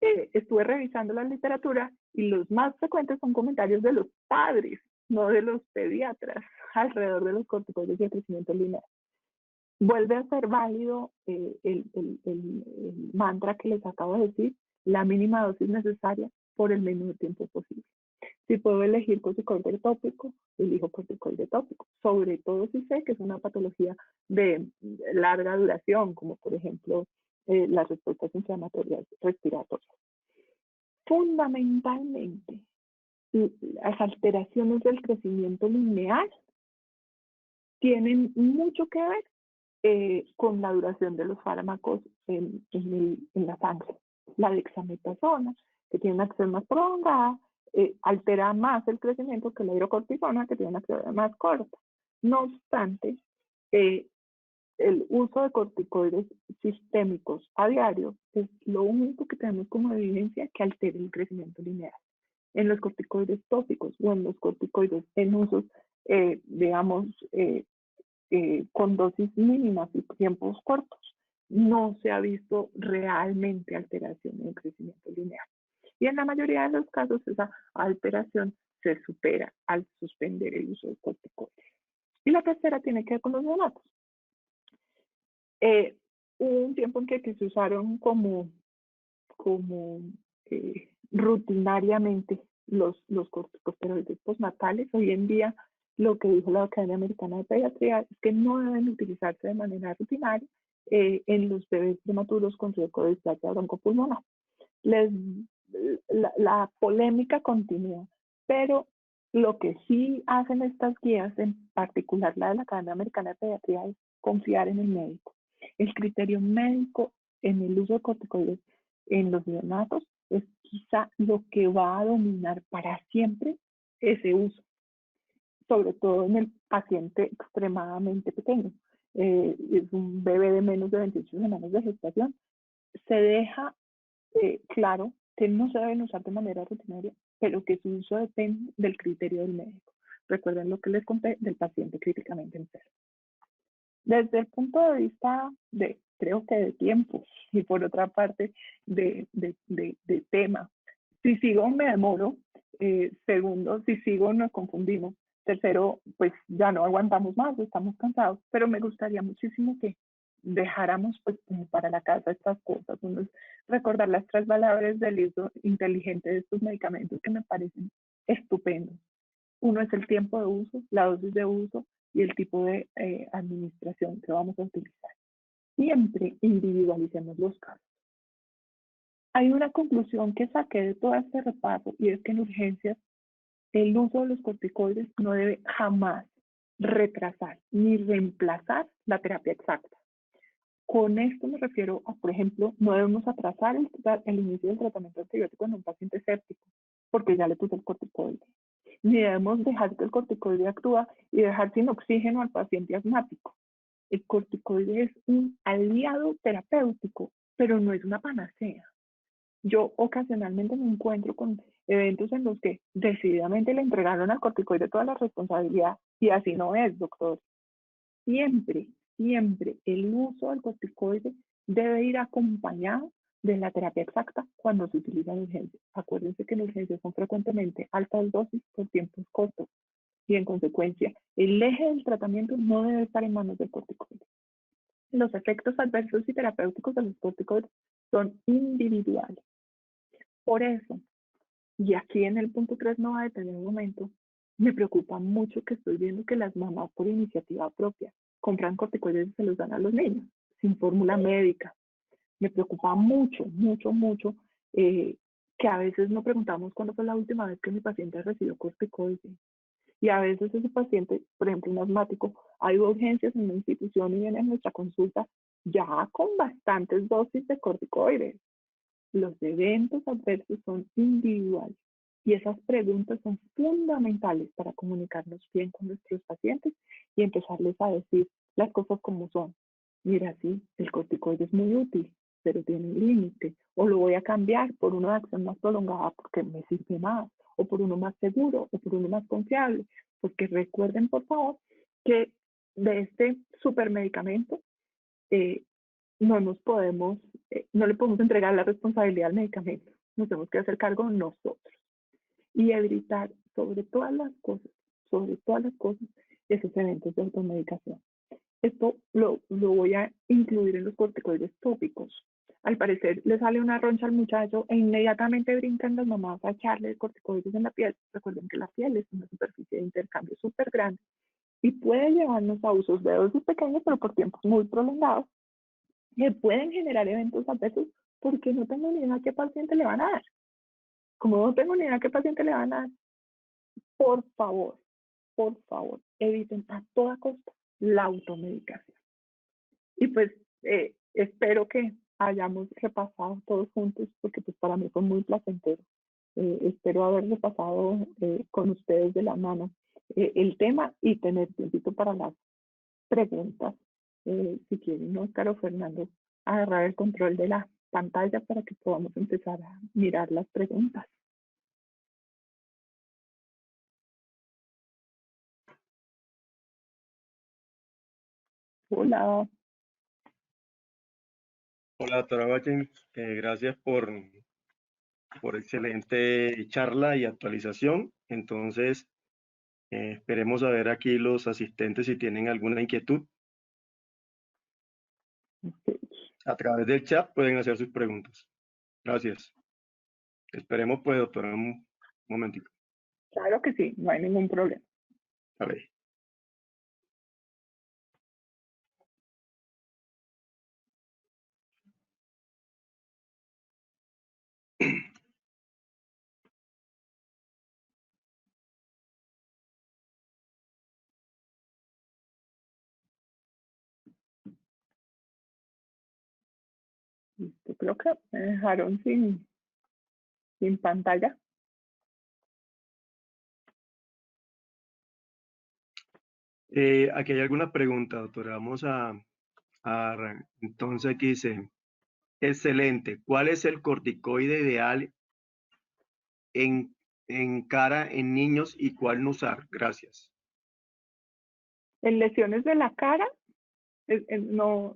[SPEAKER 2] Estuve revisando la literatura y los más frecuentes son comentarios de los padres, no de los pediatras, alrededor de los corticoides del crecimiento lineal. Vuelve a ser válido el mantra que les acabo de decir, la mínima dosis necesaria por el menor tiempo posible. Si puedo elegir corticoide tópico, elijo corticoide tópico, sobre todo si sé que es una patología de larga duración, como por ejemplo las respuestas inflamatorias respiratorias. Fundamentalmente, las alteraciones del crecimiento lineal tienen mucho que ver con la duración de los fármacos en la sangre. La dexametasona, que tiene una acción más prolongada, altera más el crecimiento que la hidrocortisona, que tiene una acción más corta. No obstante, el uso de corticoides sistémicos a diario es lo único que tenemos como evidencia que altera el crecimiento lineal. En los corticoides tópicos o en los corticoides en usos, digamos, con dosis mínimas y tiempos cortos, no se ha visto realmente alteración en el crecimiento lineal. Y en la mayoría de los casos esa alteración se supera al suspender el uso de corticoides. Y la tercera tiene que ver con los neonatos. Hubo un tiempo en que se usaron como rutinariamente los corticosteroides postnatales. Hoy en día, lo que dijo la Academia Americana de Pediatría es que no deben utilizarse de manera rutinaria en los bebés prematuros con riesgo de displasia broncopulmonar. La polémica continúa, pero lo que sí hacen estas guías, en particular la de la Academia Americana de Pediatría, es confiar en el médico. El criterio médico en el uso de corticoides en los neonatos es quizá lo que va a dominar para siempre ese uso, sobre todo en el paciente extremadamente pequeño. Es un bebé de menos de 28 semanas de gestación. Se deja claro que no se deben usar de manera rutinaria, pero que su uso depende del criterio del médico. Recuerden lo que les conté del paciente críticamente enfermo. Desde el punto de vista de, creo que de tiempo, y por otra parte de tema, si sigo me demoro, segundo, si sigo nos confundimos, tercero, pues ya no aguantamos más, estamos cansados, pero me gustaría muchísimo que dejáramos pues para la casa estas cosas, recordar las 3 palabras del libro inteligente de estos medicamentos que me parecen estupendos. Uno es el tiempo de uso, la dosis de uso y el tipo de administración que vamos a utilizar. Siempre individualicemos los casos. Hay una conclusión que saqué de todo este repaso y es que en urgencias el uso de los corticoides no debe jamás retrasar ni reemplazar la terapia exacta. Con esto me refiero a, por ejemplo, no debemos atrasar el inicio del tratamiento antibiótico en un paciente séptico porque ya le puse el corticoide. Ni debemos dejar que el corticoide actúa y dejar sin oxígeno al paciente asmático. El corticoide es un aliado terapéutico, pero no es una panacea. Yo ocasionalmente me encuentro con eventos en los que decididamente le entregaron al corticoide toda la responsabilidad y así no es, doctor. Siempre, siempre el uso del corticoide debe ir acompañado de la terapia exacta cuando se utiliza en urgencia. Acuérdense que en urgencias son frecuentemente altas dosis por tiempos cortos y en consecuencia el eje del tratamiento no debe estar en manos del corticoide. Los efectos adversos y terapéuticos de los corticoides son individuales. Por eso, y aquí en el punto 3 no va a detener un momento, me preocupa mucho que estoy viendo que las mamás por iniciativa propia compran corticoides y se los dan a los niños, sin fórmula médica. Me preocupa mucho, mucho, mucho que a veces no preguntamos cuándo fue la última vez que mi paciente recibió corticoides. Y a veces ese paciente, por ejemplo, un asmático, hay urgencias en una institución y viene a nuestra consulta ya con bastantes dosis de corticoides. Los eventos adversos son individuales y esas preguntas son fundamentales para comunicarnos bien con nuestros pacientes y empezarles a decir las cosas como son. Mira, sí, el corticoide es muy útil, pero tiene un límite, o lo voy a cambiar por una acción más prolongada porque me sirve más, o por uno más seguro, o por uno más confiable, porque recuerden, por favor, que de este supermedicamento no nos podemos, no le podemos entregar la responsabilidad al medicamento, nos tenemos que hacer cargo nosotros y evitar sobre todas las cosas, esos eventos de automedicación. Esto lo voy a incluir en los corticoides tópicos. Al parecer le sale una roncha al muchacho e inmediatamente brincan las mamás a echarle corticoides en la piel. Recuerden que la piel es una superficie de intercambio súper grande y puede llevarnos a usos de dosis pequeños, pero por tiempos muy prolongados, que pueden generar eventos adversos porque no tengo ni idea a qué paciente le van a dar. Como no tengo ni idea a qué paciente le van a dar, por favor, eviten a toda costa la automedicación. Y pues espero que hayamos repasado todos juntos, porque pues para mí fue muy placentero. Espero haber repasado con ustedes de la mano el tema y tener tiempo para las preguntas. Si quieren, Oscar o Fernando, agarrar el control de la pantalla para que podamos empezar a mirar las preguntas. Hola.
[SPEAKER 1] Hola, doctora Bachen. Gracias por excelente charla y actualización. Entonces, esperemos a ver aquí los asistentes si tienen alguna inquietud. A través del chat pueden hacer sus preguntas. Gracias. Esperemos, pues, doctora, un momentito.
[SPEAKER 2] Claro que sí, no hay ningún problema.
[SPEAKER 1] A ver.
[SPEAKER 2] Listo, creo que me dejaron sin pantalla.
[SPEAKER 1] Aquí hay alguna pregunta, doctora. Vamos entonces aquí dice, excelente. ¿Cuál es el corticoide ideal en, en cara en niños y cuál no usar? Gracias.
[SPEAKER 2] En lesiones de la cara, no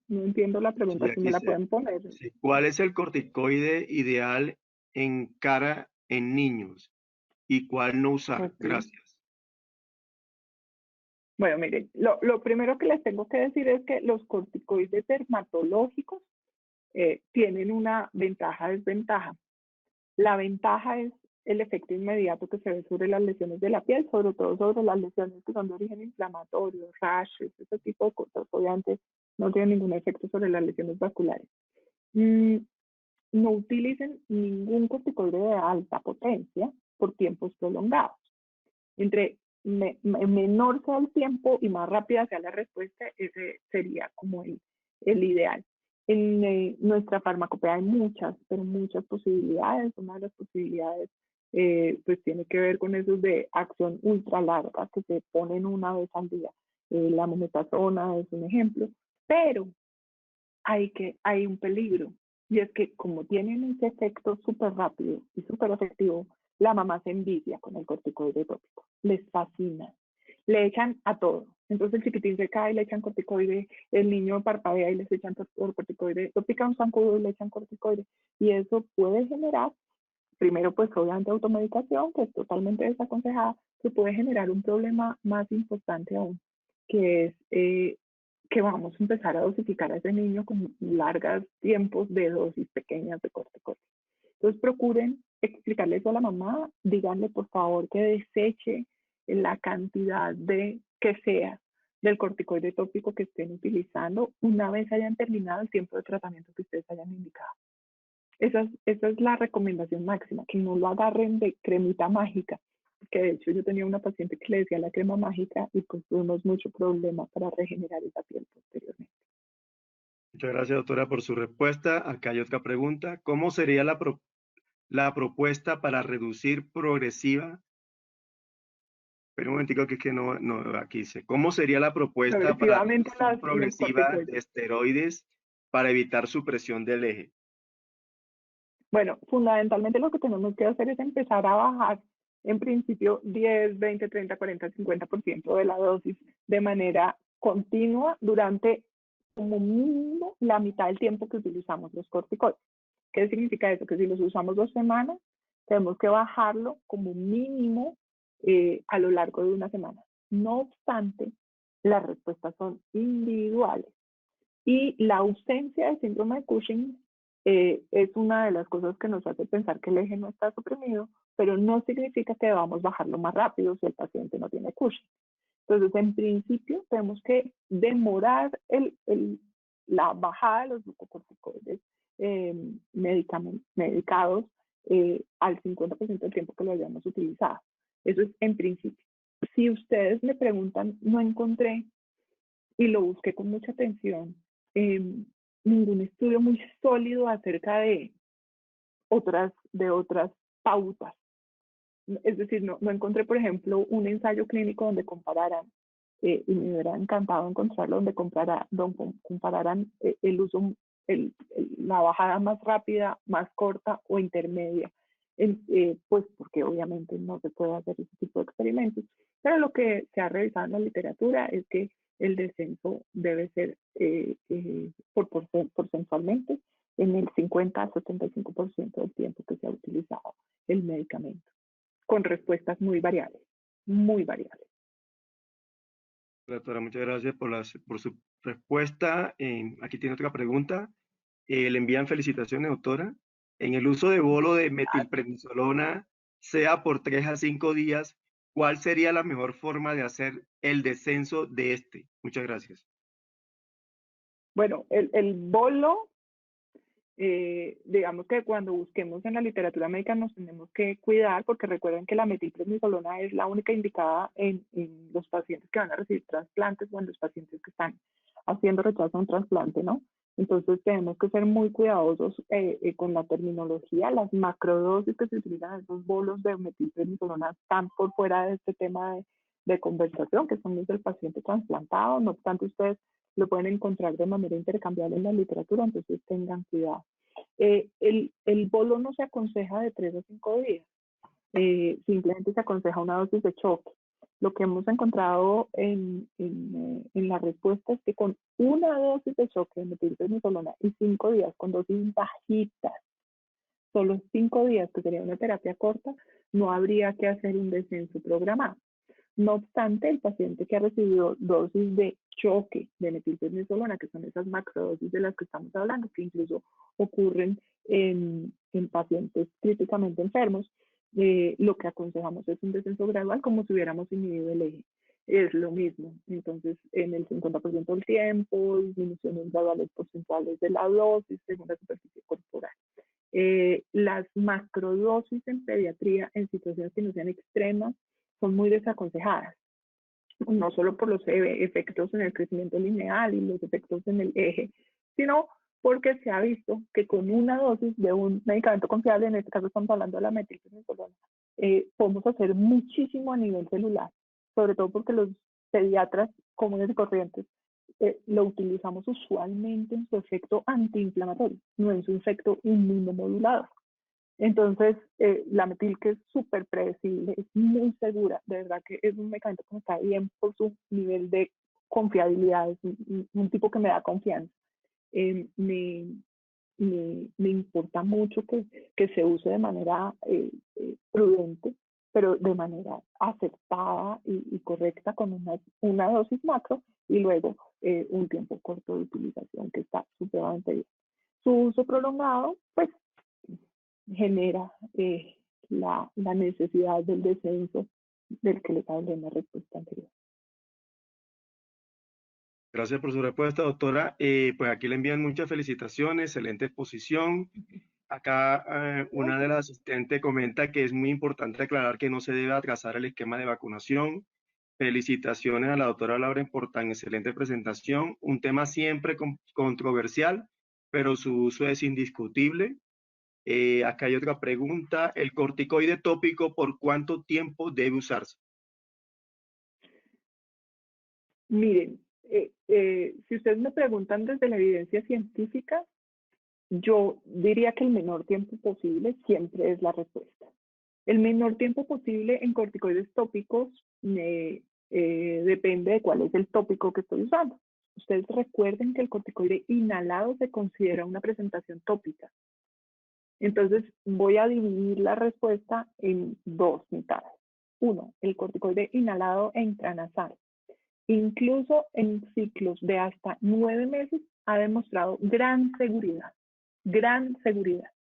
[SPEAKER 2] entiendo la
[SPEAKER 1] Sí,
[SPEAKER 2] pregunta, si
[SPEAKER 1] aquí
[SPEAKER 2] me la
[SPEAKER 1] dice,
[SPEAKER 2] pueden poner.
[SPEAKER 1] sí. ¿Cuál es el corticoide ideal en cara en niños y cuál no usar?
[SPEAKER 2] Okay.
[SPEAKER 1] Gracias.
[SPEAKER 2] Bueno, miren, lo primero que les tengo que decir es que los corticoides dermatológicos tienen una ventaja-desventaja. La ventaja es el efecto inmediato que se ve sobre las lesiones de la piel, sobre todo sobre las lesiones que son de origen inflamatorio, rashes, ese tipo de cosas. Obviamente no tienen ningún efecto sobre las lesiones vasculares. No utilicen ningún corticoide de alta potencia por tiempos prolongados. Entre menor sea el tiempo y más rápida sea la respuesta, ese sería como el ideal. En nuestra farmacopea hay muchas, pero muchas posibilidades. Una de las posibilidades pues tiene que ver con esos de acción ultra larga que se ponen una vez al día. La mometasona es un ejemplo, pero hay un peligro, y es que como tienen ese efecto súper rápido y súper efectivo, la mamá se envidia con el corticoide tópico, les fascina, le echan a todo. Entonces el chiquitín se cae y le echan corticoide, el niño parpadea y les echan corticoide, lo pica un zancudo y le echan corticoide, y eso puede generar, primero pues obviamente automedicación, que es totalmente desaconsejada, que puede generar un problema más importante aún, que es que vamos a empezar a dosificar a ese niño con largos tiempos de dosis pequeñas de corticoides. Entonces procuren explicarle eso a la mamá, díganle por favor que deseche la cantidad de que sea del corticoide tópico que estén utilizando una vez hayan terminado el tiempo de tratamiento que ustedes hayan indicado. Esa es la recomendación máxima, que no lo agarren de cremita mágica, que de hecho yo tenía una paciente que le decía la crema mágica y pues tuvimos mucho problema para regenerar esa piel posteriormente.
[SPEAKER 1] Muchas gracias, doctora, por su respuesta. Acá hay otra pregunta. ¿Cómo sería la propuesta para reducir progresiva? Pero un momentico que es que aquí dice. ¿Cómo sería la propuesta para
[SPEAKER 2] Progresivamente
[SPEAKER 1] reducción
[SPEAKER 2] los
[SPEAKER 1] progresiva de
[SPEAKER 2] corticoides.
[SPEAKER 1] esteroides para evitar supresión del eje?
[SPEAKER 2] Bueno, fundamentalmente lo que tenemos que hacer es empezar a bajar en principio 10, 20, 30, 40, 50% de la dosis de manera continua durante como mínimo la mitad del tiempo que utilizamos los corticoides. ¿Qué significa eso? Que si los usamos 2 semanas, tenemos que bajarlo como mínimo a lo largo de una semana. No obstante, las respuestas son individuales y la ausencia del síndrome de Cushing es una de las cosas que nos hace pensar que el eje no está suprimido, pero no significa que debamos bajarlo más rápido si el paciente no tiene Cushing. Entonces, en principio, tenemos que demorar la bajada de los glucocorticoides medicados al 50% del tiempo que lo hayamos utilizado. Eso es en principio. Si ustedes me preguntan, no encontré y lo busqué con mucha atención, ningún estudio muy sólido acerca de otras pautas. Es decir, no encontré, por ejemplo, un ensayo clínico donde compararan, y me hubiera encantado encontrarlo, donde compararan el uso, la bajada más rápida, más corta o intermedia. Pues porque obviamente no se puede hacer ese tipo de experimentos, pero lo que se ha revisado en la literatura es que el descenso debe ser porcentualmente en el 50 al 75% del tiempo que se ha utilizado el medicamento, con respuestas muy variables, muy variables.
[SPEAKER 1] Doctora, muchas gracias por su respuesta. Aquí tiene otra pregunta. Le envían felicitaciones, doctora. En el uso de bolo de metilprednisolona, sea por 3 a 5 días, ¿cuál sería la mejor forma de hacer el descenso de este? Muchas gracias.
[SPEAKER 2] Bueno, el bolo, digamos que cuando busquemos en la literatura médica nos tenemos que cuidar porque recuerden que la metilprednisolona es la única indicada en los pacientes que van a recibir trasplantes o en los pacientes que están haciendo rechazo a un trasplante, ¿no? Entonces tenemos que ser muy cuidadosos con la terminología. Las macrodosis que se utilizan en esos bolos de metilprednisolona están por fuera de este tema de conversación, que son los del paciente trasplantado. No obstante, ustedes lo pueden encontrar de manera intercambiable en la literatura, entonces tengan cuidado. El bolo no se aconseja de 3 a 5 días, simplemente se aconseja una dosis de choque. Lo que hemos encontrado en la respuesta es que con una dosis de choque de metilprednisolona y 5 días con dosis bajitas, solo 5 días, que sería una terapia corta, no habría que hacer un descenso programado. No obstante, el paciente que ha recibido dosis de choque de metilprednisolona, que son esas macrodosis de las que estamos hablando, que incluso ocurren en pacientes críticamente enfermos, lo que aconsejamos es un descenso gradual como si hubiéramos inhibido el eje. Es lo mismo. Entonces, en el 50% del tiempo, disminuciones graduales porcentuales de la dosis según la superficie corporal. Las macrodosis en pediatría en situaciones que no sean extremas son muy desaconsejadas, no solo por los efectos en el crecimiento lineal y los efectos en el eje, sino porque se ha visto que con una dosis de un medicamento confiable, en este caso estamos hablando de la metilprednisolona, podemos hacer muchísimo a nivel celular, sobre todo porque los pediatras comunes y corrientes lo utilizamos usualmente en su efecto antiinflamatorio, no en su efecto inmunomodulador. Entonces, la metil, que es súper predecible, es muy segura, de verdad que es un medicamento que me está bien por su nivel de confiabilidad, es un tipo que me da confianza. Me importa mucho que se use de manera prudente, pero de manera aceptada y correcta con una dosis macro y luego un tiempo corto de utilización que está supremamente bien. Su uso prolongado, pues genera la necesidad del descenso del que les hablé en la respuesta anterior.
[SPEAKER 1] Gracias por su respuesta, doctora. Pues aquí le envían muchas felicitaciones, excelente exposición. Acá una de las asistentes comenta que es muy importante aclarar que no se debe atrasar el esquema de vacunación. Felicitaciones a la doctora Lauren por tan excelente presentación. Un tema siempre controversial, pero su uso es indiscutible. Acá hay otra pregunta. ¿El corticoide tópico por cuánto tiempo debe usarse?
[SPEAKER 2] Miren, si ustedes me preguntan desde la evidencia científica, yo diría que el menor tiempo posible siempre es la respuesta. El menor tiempo posible en corticoides tópicos depende de cuál es el tópico que estoy usando. Ustedes recuerden que el corticoide inhalado se considera una presentación tópica. Entonces, voy a dividir la respuesta en dos mitades. Uno, el corticoide inhalado e intranasal. Incluso en ciclos de hasta 9 meses ha demostrado gran seguridad, gran seguridad.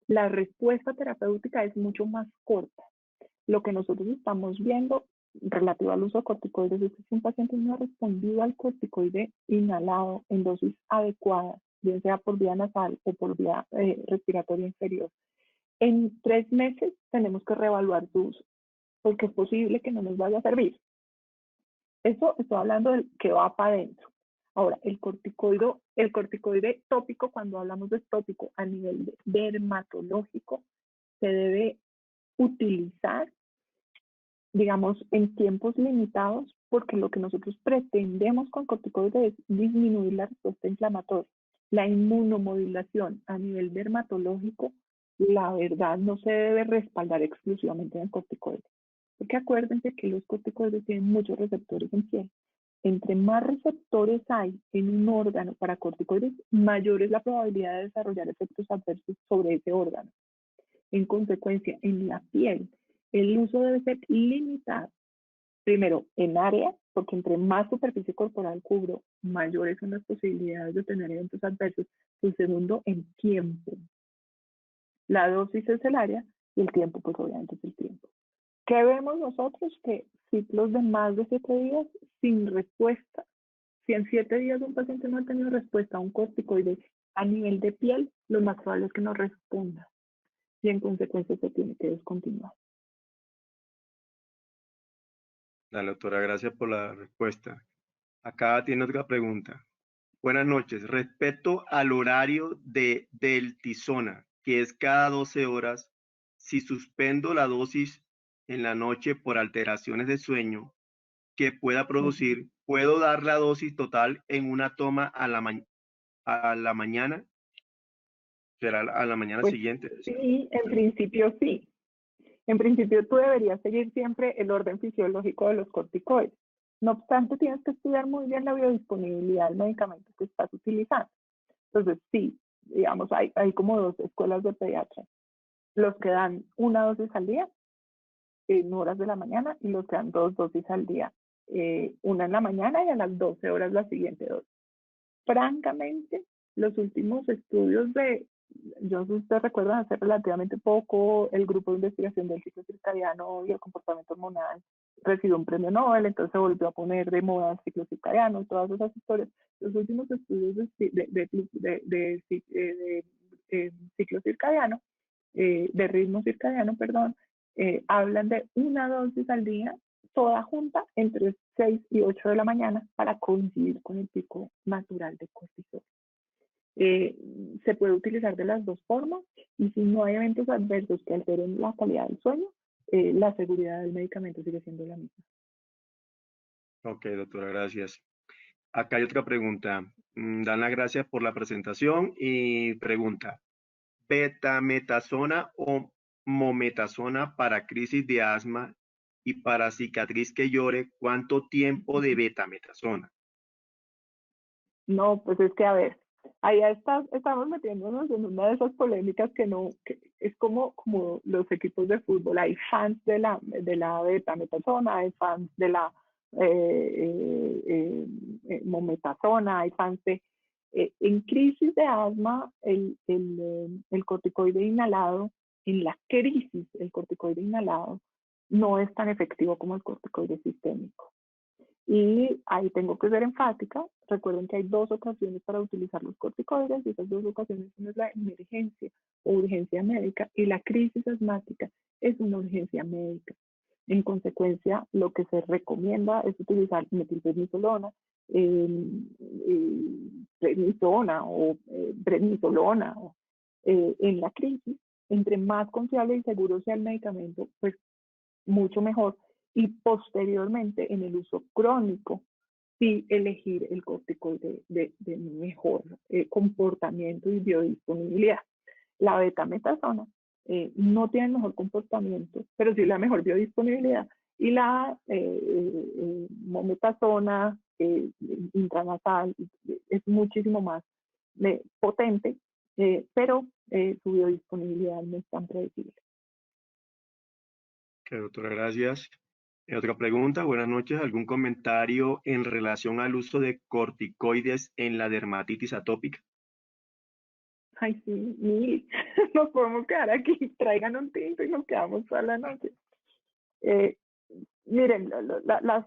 [SPEAKER 2] La respuesta terapéutica es mucho más corta. Lo que nosotros estamos viendo relativo al uso de corticoides es que si un paciente no ha respondido al corticoide inhalado en dosis adecuadas, bien sea por vía nasal o por vía respiratoria inferior, en 3 meses tenemos que reevaluar su uso, porque es posible que no nos vaya a servir. Eso estoy hablando del que va para adentro. Ahora, el corticoide tópico, cuando hablamos de tópico a nivel dermatológico, se debe utilizar, digamos, en tiempos limitados, porque lo que nosotros pretendemos con corticoides es disminuir la respuesta inflamatoria. La inmunomodulación a nivel dermatológico, la verdad, no se debe respaldar exclusivamente en el corticoide. Porque acuérdense que los corticoides tienen muchos receptores en piel. Entre más receptores hay en un órgano para corticoides, mayor es la probabilidad de desarrollar efectos adversos sobre ese órgano. En consecuencia, en la piel, el uso debe ser limitado. Primero, en área, porque entre más superficie corporal cubro, mayores son las posibilidades de tener eventos adversos. Y segundo, en tiempo. La dosis es el área y el tiempo, pues obviamente es el tiempo. ¿Qué vemos nosotros? Que ciclos de más de 7 días sin respuesta. Si en 7 días un paciente no ha tenido respuesta a un corticoide a nivel de piel, lo más probable es que no responda y en consecuencia se tiene que descontinuar.
[SPEAKER 1] Dale, doctora, gracias por la respuesta. Acá tiene otra pregunta. Buenas noches. Respecto al horario de deltisona, que es cada 12 horas, si suspendo la dosis en la noche por alteraciones de sueño que pueda producir, ¿puedo dar la dosis total en una toma a la mañana? ¿Será a la mañana
[SPEAKER 2] Pues
[SPEAKER 1] siguiente?
[SPEAKER 2] sí, en principio sí. En principio tú deberías seguir siempre el orden fisiológico de los corticoides. No obstante, tienes que estudiar muy bien la biodisponibilidad del medicamento que estás utilizando. Entonces, sí, digamos, hay como dos escuelas de pediatría. Los que dan una dosis al día, en horas de la mañana, y los que dan dos dosis al día, una en la mañana y a las 12 horas la siguiente dosis. Francamente, los últimos estudios yo no sé si ustedes recuerdan, hace relativamente poco el grupo de investigación del ciclo circadiano y el comportamiento hormonal recibió un premio Nobel, entonces se volvió a poner de moda el ciclo circadiano, todas esas historias. Los últimos estudios de ciclo circadiano, de ritmo circadiano, perdón, hablan de una dosis al día, toda junta, entre 6 y 8 de la mañana, para coincidir con el pico natural de cortisol. Se puede utilizar de las dos formas y si no hay eventos adversos que alteren la calidad del sueño, la seguridad del medicamento sigue siendo la misma.
[SPEAKER 1] Ok, doctora, gracias. Acá hay otra pregunta. Dan las gracias por la presentación y pregunta, ¿betametasona o mometasona para crisis de asma y para cicatriz que llore? ¿Cuánto tiempo de betametasona?
[SPEAKER 2] No, pues es que a ver, estamos metiéndonos en una de esas polémicas que es como los equipos de fútbol. Hay fans de la betametasona, hay fans de la mometasona, hay fans en crisis de asma, el corticoide inhalado, en la crisis, el corticoide inhalado no es tan efectivo como el corticoide sistémico. Y ahí tengo que ser enfática. Recuerden que hay dos ocasiones para utilizar los corticoides y esas dos ocasiones son la emergencia o urgencia médica y la crisis asmática es una urgencia médica. En consecuencia, lo que se recomienda es utilizar metilprednisolona, prednisona o prednisolona en la crisis. Entre más confiable y seguro sea el medicamento, pues mucho mejor. Y posteriormente, en el uso crónico, sí elegir el corticoide de mejor comportamiento y biodisponibilidad. La betametasona no tiene el mejor comportamiento, pero sí la mejor biodisponibilidad. Y la mometasona intranasal es muchísimo más potente, pero su biodisponibilidad no es tan predecible.
[SPEAKER 1] Ok, doctora, gracias. Otra pregunta, buenas noches. ¿Algún comentario en relación al uso de corticoides en la dermatitis atópica?
[SPEAKER 2] Ay, sí, mil. Nos podemos quedar aquí, traigan un tinto y nos quedamos toda la noche. Miren, las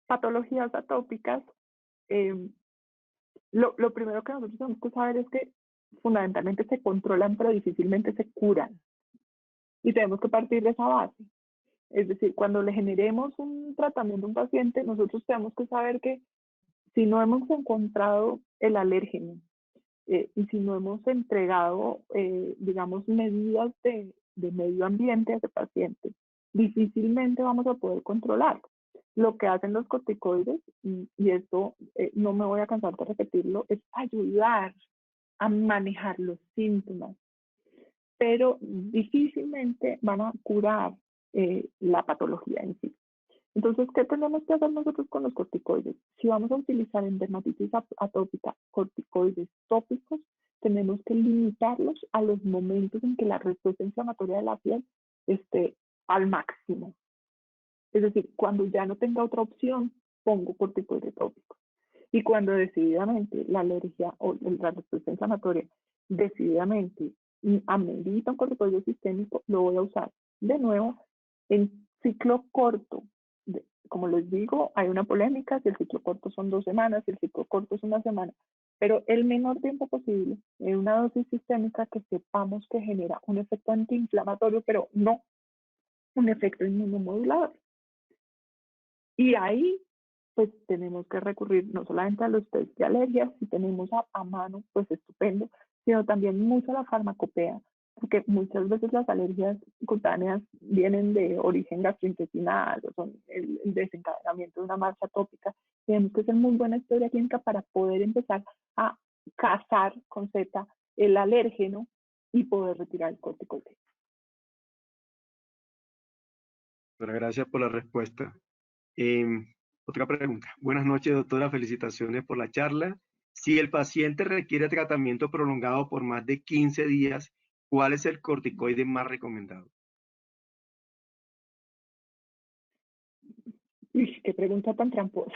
[SPEAKER 2] patologías atópicas, lo primero que nosotros tenemos que saber es que fundamentalmente se controlan, pero difícilmente se curan. Y tenemos que partir de esa base. Es decir, cuando le generemos un tratamiento a un paciente, nosotros tenemos que saber que si no hemos encontrado el alérgeno y si no hemos entregado, digamos, medidas de medio ambiente a ese paciente, difícilmente vamos a poder controlarlo. Lo que hacen los corticoides, y esto no me voy a cansar de repetirlo, es ayudar a manejar los síntomas, pero difícilmente van a curar la patología en sí. Entonces, ¿qué tenemos que hacer nosotros con los corticoides? Si vamos a utilizar en dermatitis atópica corticoides tópicos, tenemos que limitarlos a los momentos en que la respuesta inflamatoria de la piel esté al máximo. Es decir, cuando ya no tenga otra opción, pongo corticoide tópico. Y cuando decididamente la alergia o la respuesta inflamatoria decididamente amerita un corticoide sistémico, lo voy a usar de nuevo en ciclo corto. Como les digo, hay una polémica, si el ciclo corto son 2 semanas, si el ciclo corto es 1 semana, pero el menor tiempo posible en una dosis sistémica que sepamos que genera un efecto antiinflamatorio, pero no un efecto inmunomodulador. Y ahí, pues tenemos que recurrir no solamente a los test de alergias, si tenemos a mano, pues estupendo, sino también mucho a la farmacopea, porque muchas veces las alergias cutáneas vienen de origen gastrointestinal o son el desencadenamiento de una marcha atópica. Tenemos que hacer muy buena historia clínica para poder empezar a cazar con Z el alérgeno y poder retirar el corticoide.
[SPEAKER 1] Pero gracias por la respuesta. Em, Otra pregunta. Buenas noches, doctora. Felicitaciones por la charla. Si el paciente requiere tratamiento prolongado por más de 15 días, ¿cuál es el corticoide más recomendado?
[SPEAKER 2] Uy, qué pregunta tan tramposa.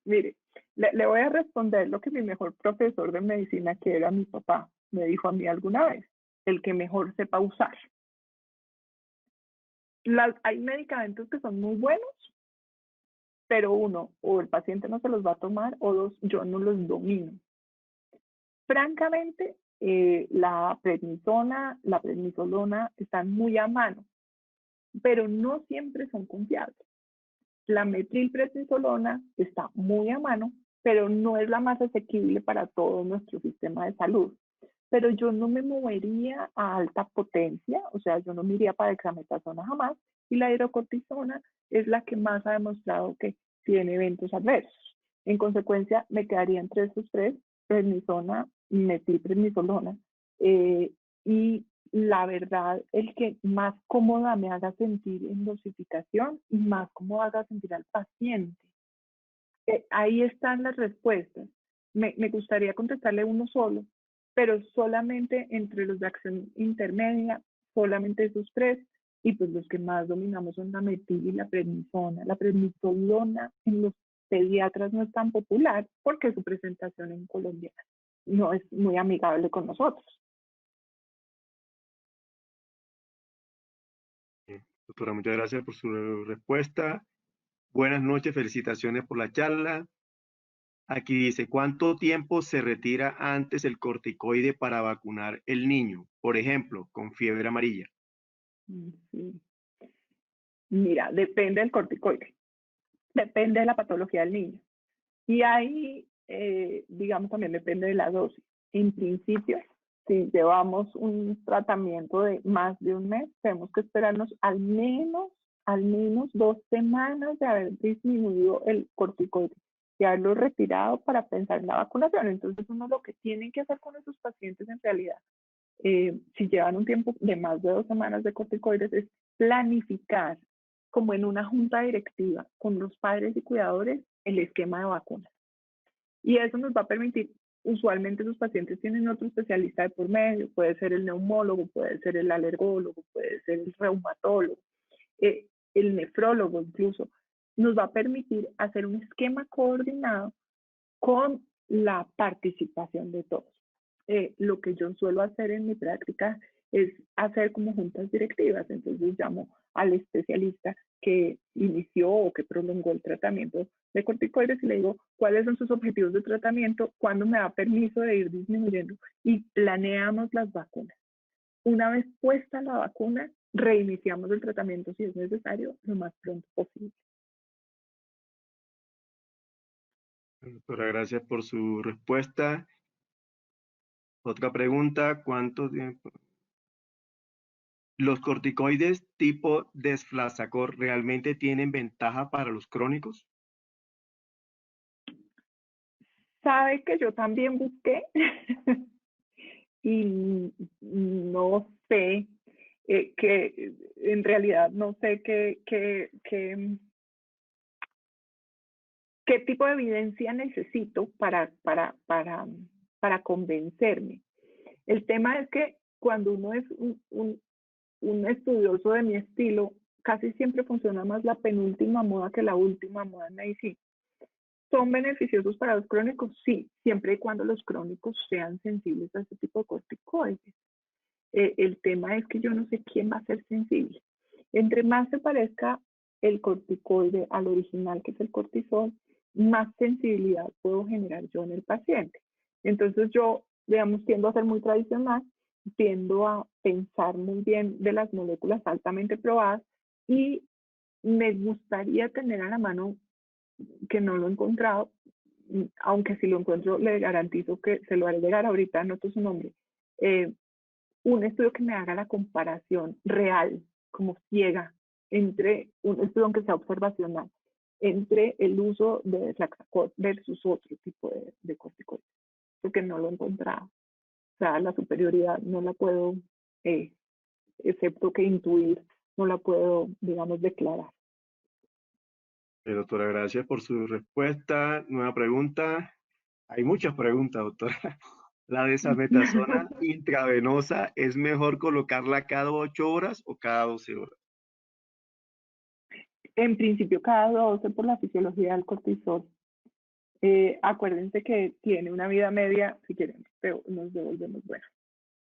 [SPEAKER 2] Mire, le voy a responder lo que mi mejor profesor de medicina, que era mi papá, me dijo a mí alguna vez, el que mejor sepa usar. Hay medicamentos que son muy buenos, pero uno, o el paciente no se los va a tomar, o dos, yo no los domino. Francamente, la prednisona, la prednisolona están muy a mano, pero no siempre son confiables. La metilprednisolona está muy a mano, pero no es la más asequible para todo nuestro sistema de salud. Pero yo no me movería a alta potencia, o sea, yo no me iría para dexametasona jamás, y la hidrocortisona es la que más ha demostrado que tiene eventos adversos. En consecuencia, me quedaría entre estos tres, prednisona, metilprednisolona, y la verdad, el que más cómoda me haga sentir en dosificación y más cómoda haga sentir al paciente. Ahí están las respuestas. Me gustaría contestarle uno solo, pero solamente entre los de acción intermedia, solamente esos tres, y pues los que más dominamos son la metil y la prednisona. La prednisolona en los pediatras no es tan popular porque su presentación en Colombia no es muy amigable con nosotros.
[SPEAKER 1] Doctora, muchas gracias por su respuesta. Buenas noches, felicitaciones por la charla. Aquí dice, ¿cuánto tiempo se retira antes el corticoide para vacunar el niño? Por ejemplo, con fiebre amarilla.
[SPEAKER 2] Sí. Mira, depende del corticoide, depende de la patología del niño. Y ahí, digamos, también depende de la dosis. En principio, si llevamos un tratamiento de más de un mes, tenemos que esperarnos al menos 2 semanas de haber disminuido el corticoide y haberlo retirado para pensar en la vacunación. Entonces, uno lo que tiene que hacer con esos pacientes en realidad, si llevan un tiempo de más de 2 semanas de corticoides, es planificar como en una junta directiva con los padres y cuidadores el esquema de vacunas. Y eso nos va a permitir, usualmente sus pacientes tienen otro especialista de por medio, puede ser el neumólogo, puede ser el alergólogo, puede ser el reumatólogo, el nefrólogo incluso, nos va a permitir hacer un esquema coordinado con la participación de todos. Lo que yo suelo hacer en mi práctica es hacer como juntas directivas, entonces llamo al especialista que inició o que prolongó el tratamiento de corticoides y le digo cuáles son sus objetivos de tratamiento, cuándo me da permiso de ir disminuyendo y planeamos las vacunas. una vez puesta la vacuna, reiniciamos el tratamiento si es necesario lo más pronto posible.
[SPEAKER 1] Doctora, gracias por su respuesta. Otra pregunta, ¿cuánto tiempo? ¿Los corticoides tipo desflazacor realmente tienen ventaja para los crónicos?
[SPEAKER 2] Sabe que yo también busqué y no sé, que en realidad no sé qué tipo de evidencia necesito para convencerme. El tema es que cuando uno es un estudioso de mi estilo, casi siempre funciona más la penúltima moda que la última moda en medicina. ¿Son beneficiosos para los crónicos? Sí, siempre y cuando los crónicos sean sensibles a este tipo de corticoides. El tema es que yo no sé quién va a ser sensible. Entre más se parezca el corticoide al original, que es el cortisol, más sensibilidad puedo generar yo en el paciente. Entonces yo, digamos, tiendo a ser muy tradicional, tiendo a pensar muy bien de las moléculas altamente probadas y me gustaría tener a la mano, que no lo he encontrado, aunque si lo encuentro le garantizo que se lo haré llegar ahorita, anoto su nombre, eh, un estudio que me haga la comparación real, como ciega, entre un estudio aunque sea observacional, entre el uso de Flaxacort versus otro tipo de corticoides, porque no lo he encontrado. O sea, la superioridad no la puedo, eh, excepto que intuir, no la puedo, digamos, declarar.
[SPEAKER 1] Doctora, gracias por su respuesta. Nueva pregunta. Hay muchas preguntas, doctora. ¿La desametasona intravenosa es mejor colocarla cada 8 horas o cada 12 horas?
[SPEAKER 2] En principio, cada 12 por la fisiología del cortisol. Acuérdense que tiene una vida media, si quieren, pero nos devolvemos, bueno,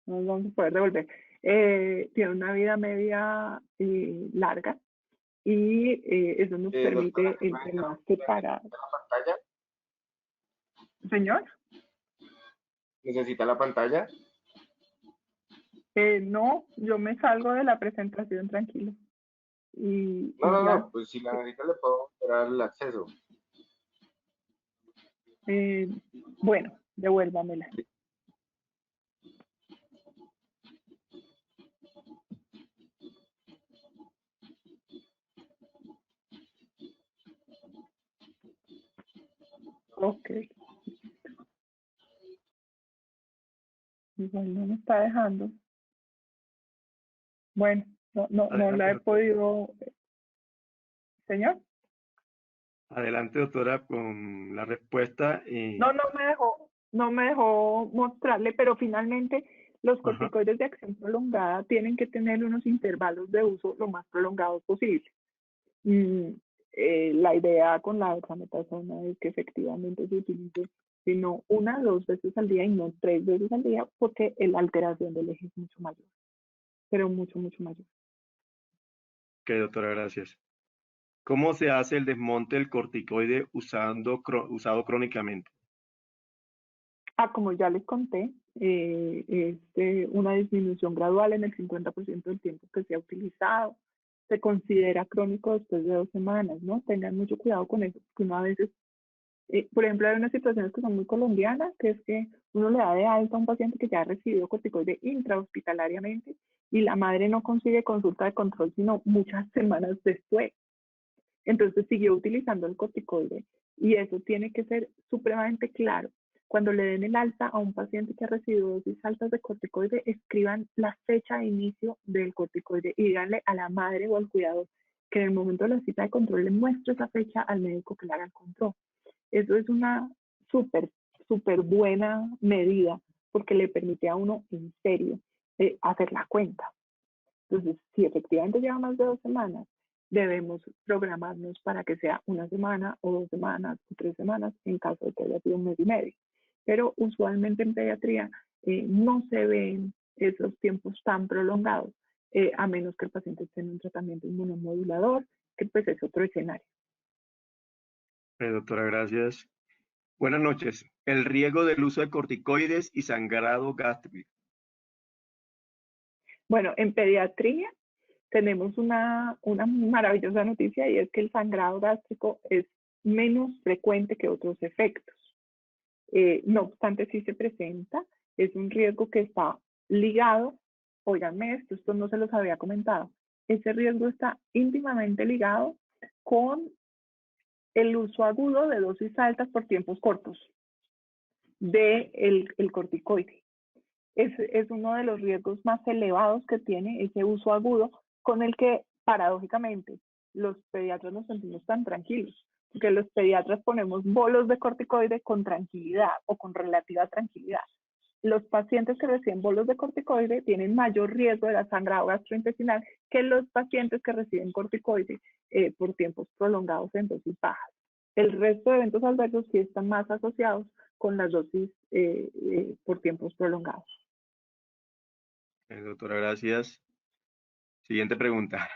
[SPEAKER 2] no nos vamos a poder devolver. Tiene una vida media larga y eso nos
[SPEAKER 3] Doctora,
[SPEAKER 2] permite,
[SPEAKER 3] ¿me puede
[SPEAKER 2] entre más que para...
[SPEAKER 3] necesita la pantalla?
[SPEAKER 2] Señor,
[SPEAKER 3] ¿Necesita la pantalla?
[SPEAKER 2] no, yo me salgo de la presentación tranquilo y ya.
[SPEAKER 3] Pues si la necesita le puedo dar el acceso.
[SPEAKER 2] Eh, bueno, devuélvamela. Ok. Igual no me está dejando. Bueno, no
[SPEAKER 1] Adelante,
[SPEAKER 2] la he
[SPEAKER 1] doctora.
[SPEAKER 2] podido. Señor,
[SPEAKER 1] Adelante, doctora, con la respuesta.
[SPEAKER 2] no me dejó mostrarle, pero finalmente los
[SPEAKER 1] Ajá.
[SPEAKER 2] corticoides de acción prolongada tienen que tener unos intervalos de uso lo más prolongados posible. Mm, la idea con la dexametasona es que efectivamente se utilice sino una o dos veces al día y no 3 veces al día, porque la alteración del eje es mucho mayor, pero mucho, mucho mayor.
[SPEAKER 1] Ok, doctora, gracias. ¿Cómo se hace el desmonte del corticoide usado crónicamente?
[SPEAKER 2] Como ya les conté, es una disminución gradual en el 50% del tiempo que se ha utilizado. Se considera crónico después de 2 semanas, ¿no? Tengan mucho cuidado con eso, porque uno a veces, por ejemplo, hay unas situaciones que son muy colombianas, que es que uno le da de alta a un paciente que ya ha recibido corticoide intrahospitalariamente y la madre no consigue consulta de control sino muchas semanas después. Entonces siguió utilizando el corticoide y eso tiene que ser supremamente claro. Cuando le den el alta a un paciente que ha recibido dosis altas de corticoide, escriban la fecha de inicio del corticoide y díganle a la madre o al cuidador que en el momento de la cita de control le muestre esa fecha al médico que le haga el control. Eso es una súper, súper buena medida porque le permite a uno en serio hacer la cuenta. Entonces, si efectivamente lleva más de 2 semanas, debemos programarnos para que sea una semana o 2 semanas o 3 semanas en caso de que haya sido un mes y medio. Pero usualmente en pediatría no se ven esos tiempos tan prolongados, a menos que el paciente esté en un tratamiento inmunomodulador, que pues es otro escenario.
[SPEAKER 1] Doctora, gracias. Buenas noches. El riesgo del uso de corticoides y sangrado gástrico.
[SPEAKER 2] Bueno, en pediatría tenemos una maravillosa noticia y es que el sangrado gástrico es menos frecuente que otros efectos. No obstante, sí se presenta, es un riesgo que está ligado, óiganme esto no se los había comentado, ese riesgo está íntimamente ligado con el uso agudo de dosis altas por tiempos cortos de el corticoide. Es uno de los riesgos más elevados que tiene ese uso agudo, con el que paradójicamente los pediatras nos sentimos tan tranquilos, porque los pediatras ponemos bolos de corticoide con tranquilidad o con relativa tranquilidad. Los pacientes que reciben bolos de corticoide tienen mayor riesgo de sangrado gastrointestinal que los pacientes que reciben corticoide por tiempos prolongados en dosis bajas. El resto de eventos adversos sí están más asociados con las dosis por tiempos prolongados.
[SPEAKER 1] Doctora, gracias. Siguiente pregunta.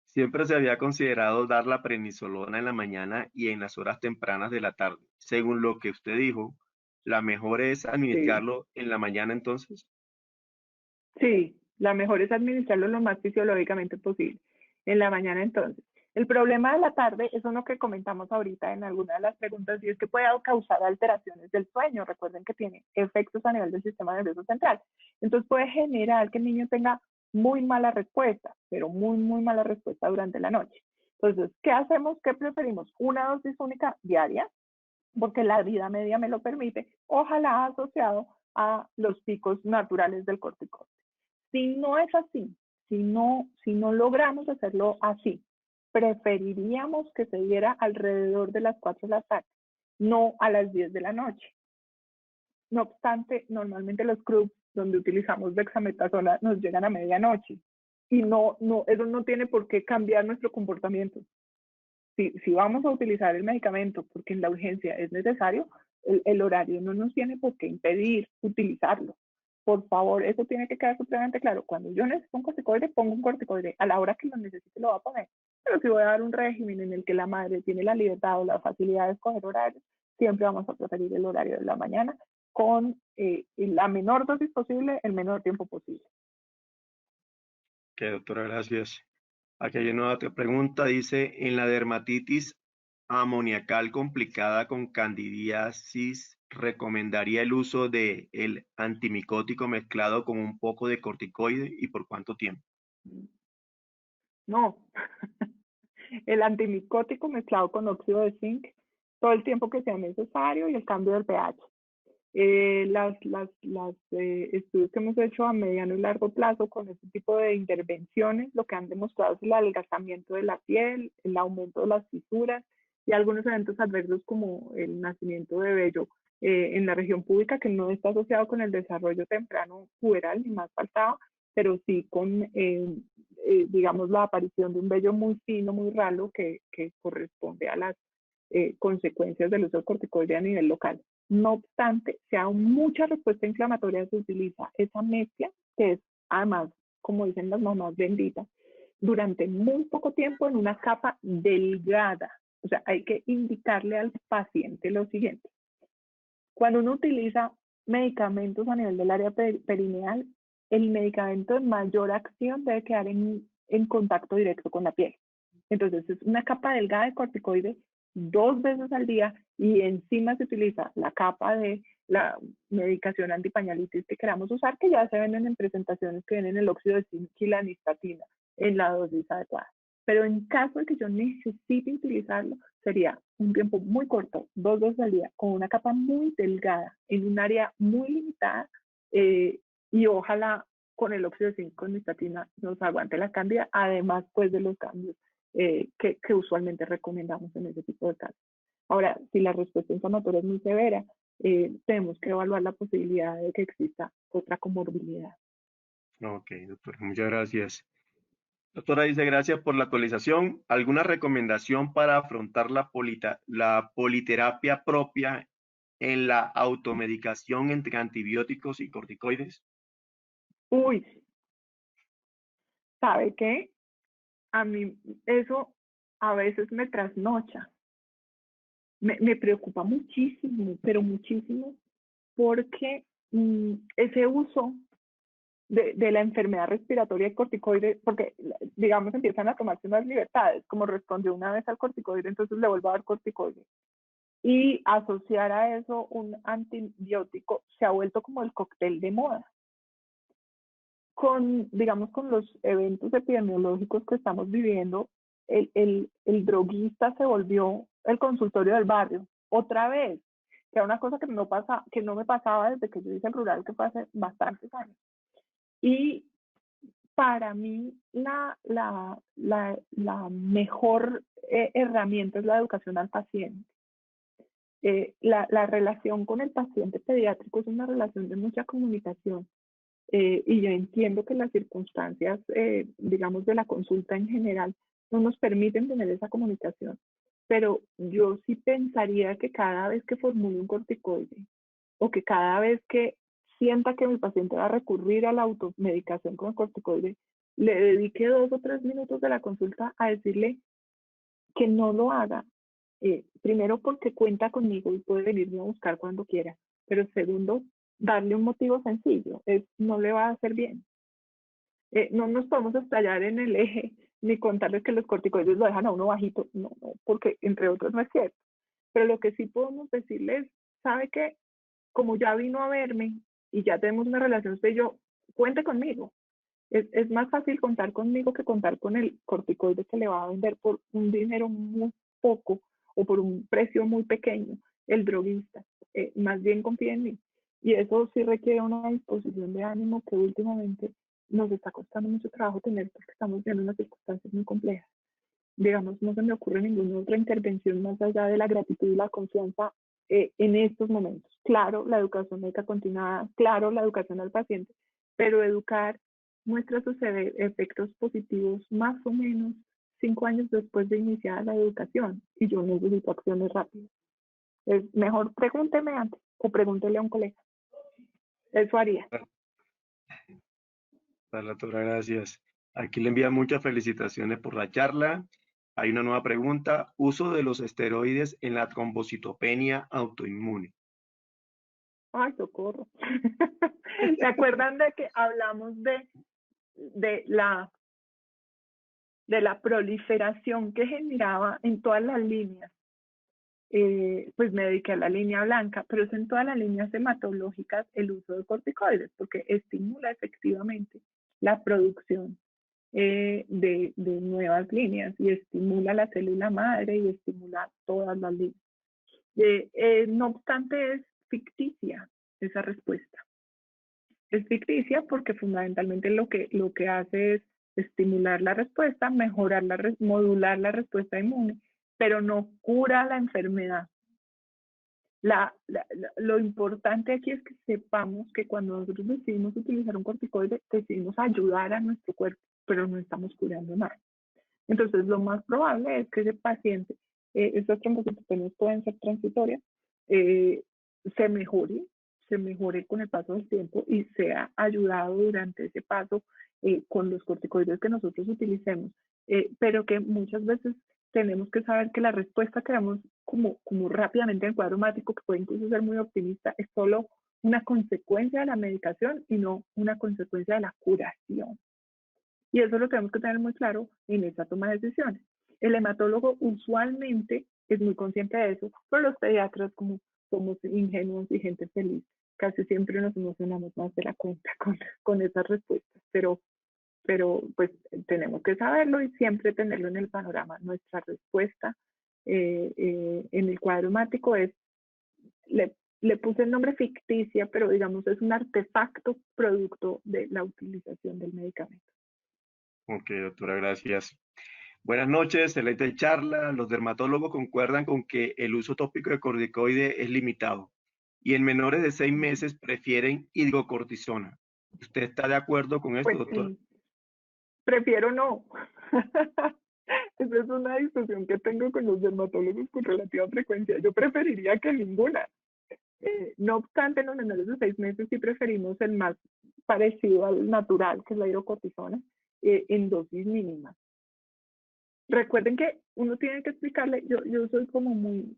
[SPEAKER 1] Siempre se había considerado dar la prednisolona en la mañana y en las horas tempranas de la tarde. Según lo que usted dijo, ¿la mejor es administrarlo en la mañana entonces?
[SPEAKER 2] Sí, la mejor es administrarlo lo más fisiológicamente posible. En la mañana entonces. El problema de la tarde es uno que comentamos ahorita en alguna de las preguntas y es que puede causar alteraciones del sueño. Recuerden que tiene efectos a nivel del sistema nervioso central. Entonces puede generar que el niño tenga muy mala respuesta, pero muy mala respuesta durante la noche. Entonces, ¿qué hacemos? ¿Qué preferimos? Una dosis única diaria, porque la vida media me lo permite, ojalá asociado a los picos naturales del corticoide. Si no es así, si no logramos hacerlo así, preferiríamos que se diera alrededor de las 4 de la tarde, no a las 10 de la noche. No obstante, normalmente los CRUBs donde utilizamos dexametasona nos llegan a medianoche y eso no tiene por qué cambiar nuestro comportamiento. Si vamos a utilizar el medicamento porque en la urgencia es necesario, el horario no nos tiene por qué impedir utilizarlo. Por favor, eso tiene que quedar supremamente claro. Cuando yo necesito un corticoide, pongo un corticoide. A la hora que lo necesite, lo va a poner. Pero si voy a dar un régimen en el que la madre tiene la libertad o la facilidad de escoger horarios, siempre vamos a preferir el horario de la mañana con la menor dosis posible, el menor tiempo posible.
[SPEAKER 1] Ok, doctora, gracias. Aquí hay una otra pregunta. Dice, en la dermatitis amoniacal complicada con candidiasis, ¿recomendaría el uso de el antimicótico mezclado con un poco de corticoide y por cuánto tiempo?
[SPEAKER 2] No, el antimicótico mezclado con óxido de zinc todo el tiempo que sea necesario y el cambio del pH. Los estudios que hemos hecho a mediano y largo plazo con este tipo de intervenciones, lo que han demostrado es el adelgazamiento de la piel, el aumento de las fisuras y algunos eventos adversos como el nacimiento de vello en la región púbica, que no está asociado con el desarrollo temprano puberal, ni más faltaba, pero sí con, digamos, la aparición de un vello muy fino, muy ralo, que corresponde a las consecuencias del uso del corticoide a nivel local. No obstante, si aún mucha respuesta inflamatoria se utiliza esa mezcla, que es además, como dicen las mamás benditas, durante muy poco tiempo en una capa delgada. O sea, hay que indicarle al paciente lo siguiente. Cuando uno utiliza medicamentos a nivel del área perineal, el medicamento de mayor acción debe quedar en contacto directo con la piel. Entonces, es una capa delgada de corticoides 2 veces al día y encima se utiliza la capa de la medicación antipañalitis que queramos usar, que ya se venden en presentaciones que vienen el óxido de zinc y la nistatina en la dosis adecuada. Pero en caso de que yo necesite utilizarlo, sería un tiempo muy corto, 2 veces al día, con una capa muy delgada, en un área muy limitada, y ojalá con el óxido de zinc con nistatina nos aguante la cándida, además pues de los cambios que usualmente recomendamos en ese tipo de casos. Ahora, si la respuesta inflamatoria es muy severa, tenemos que evaluar la posibilidad de que exista otra comorbilidad.
[SPEAKER 1] Ok, doctora, muchas gracias. Doctora dice, gracias por la actualización. ¿Alguna recomendación para afrontar la politerapia propia en la automedicación entre antibióticos y corticoides?
[SPEAKER 2] Uy, ¿sabe qué? A mí eso a veces me trasnocha. Me preocupa muchísimo, pero muchísimo, porque ese uso de la enfermedad respiratoria y corticoide, porque, digamos, empiezan a tomarse unas libertades, como respondió una vez al corticoide, entonces le vuelvo a dar corticoide. Y asociar a eso un antibiótico se ha vuelto como el cóctel de moda. Digamos, con los eventos epidemiológicos que estamos viviendo, el droguista se volvió el consultorio del barrio, otra vez, que era una cosa que no me pasaba desde que yo hice el rural, que fue hace bastantes años. Y para mí la mejor herramienta es la educación al paciente. La relación con el paciente pediátrico es una relación de mucha comunicación. Y yo entiendo que las circunstancias, digamos, de la consulta en general no nos permiten tener esa comunicación. Pero yo sí pensaría que cada vez que formule un corticoide o que cada vez que sienta que mi paciente va a recurrir a la automedicación con el corticoide, le dedique 2 o 3 minutos de la consulta a decirle que no lo haga. Primero porque cuenta conmigo y puede venirme a buscar cuando quiera. Pero segundo, darle un motivo sencillo, no le va a hacer bien. No nos podemos estallar en el eje ni contarles que los corticoides lo dejan a uno bajito, no, porque entre otros no es cierto. Pero lo que sí podemos decirles, ¿sabe qué? Como ya vino a verme y ya tenemos una relación, usted y yo, cuente conmigo. Es más fácil contar conmigo que contar con el corticoide que le va a vender por un dinero muy poco o por un precio muy pequeño el droguista. Más bien confía en mí. Y eso sí requiere una disposición de ánimo que últimamente nos está costando mucho trabajo tener porque estamos viendo unas circunstancias muy complejas. Digamos, no se me ocurre ninguna otra intervención más allá de la gratitud y la confianza en estos momentos. Claro, la educación médica continuada, claro, la educación al paciente, pero educar muestra sus efectos positivos más o menos 5 años después de iniciar la educación y yo necesito acciones rápidas. Es mejor pregúnteme antes o pregúntele a un colega. Eso haría.
[SPEAKER 1] Doctora, gracias. Aquí le envían muchas felicitaciones por la charla. Hay una nueva pregunta. Uso de los esteroides en la trombocitopenia autoinmune.
[SPEAKER 2] Ay, socorro. ¿Se acuerdan de que hablamos de la proliferación que generaba en todas las líneas? Pues me dediqué a la línea blanca, pero es en todas las líneas hematológicas el uso de corticoides, porque estimula efectivamente la producción de nuevas líneas y estimula la célula madre y estimula todas las líneas. No obstante, es ficticia esa respuesta. Es ficticia porque fundamentalmente lo que hace es estimular la respuesta, modular la respuesta inmune, pero no cura la enfermedad. Lo importante aquí es que sepamos que cuando nosotros decidimos utilizar un corticoide, decidimos ayudar a nuestro cuerpo, pero no estamos curando nada. Entonces, lo más probable es que ese paciente, estas trombocitopenias pueden ser transitorias, se mejore con el paso del tiempo y sea ayudado durante ese paso con los corticoides que nosotros utilicemos, pero que muchas veces tenemos que saber que la respuesta que damos como rápidamente en el cuadro hemático, que puede incluso ser muy optimista, es solo una consecuencia de la medicación y no una consecuencia de la curación. Y eso lo tenemos que tener muy claro en esa toma de decisiones. El hematólogo usualmente es muy consciente de eso, pero los pediatras, como somos ingenuos y gente feliz, casi siempre nos emocionamos más de la cuenta con esas respuestas, pero pues tenemos que saberlo y siempre tenerlo en el panorama. Nuestra respuesta en el cuadro hemático es, le puse el nombre ficticia, pero digamos es un artefacto producto de la utilización del medicamento.
[SPEAKER 1] Ok, doctora, gracias. Buenas noches, excelente charla. Los dermatólogos concuerdan con que el uso tópico de corticoide es limitado y en menores de 6 meses prefieren hidrocortisona. ¿Usted está de acuerdo con esto,
[SPEAKER 2] Pues
[SPEAKER 1] doctora?
[SPEAKER 2] sí, prefiero no. Esa es una discusión que tengo con los dermatólogos con relativa frecuencia. Yo preferiría que ninguna. No obstante, en los menores de 6 meses sí preferimos el más parecido al natural, que es la hidrocortisona, en dosis mínimas. recuerden que uno tiene que explicarle, yo soy como muy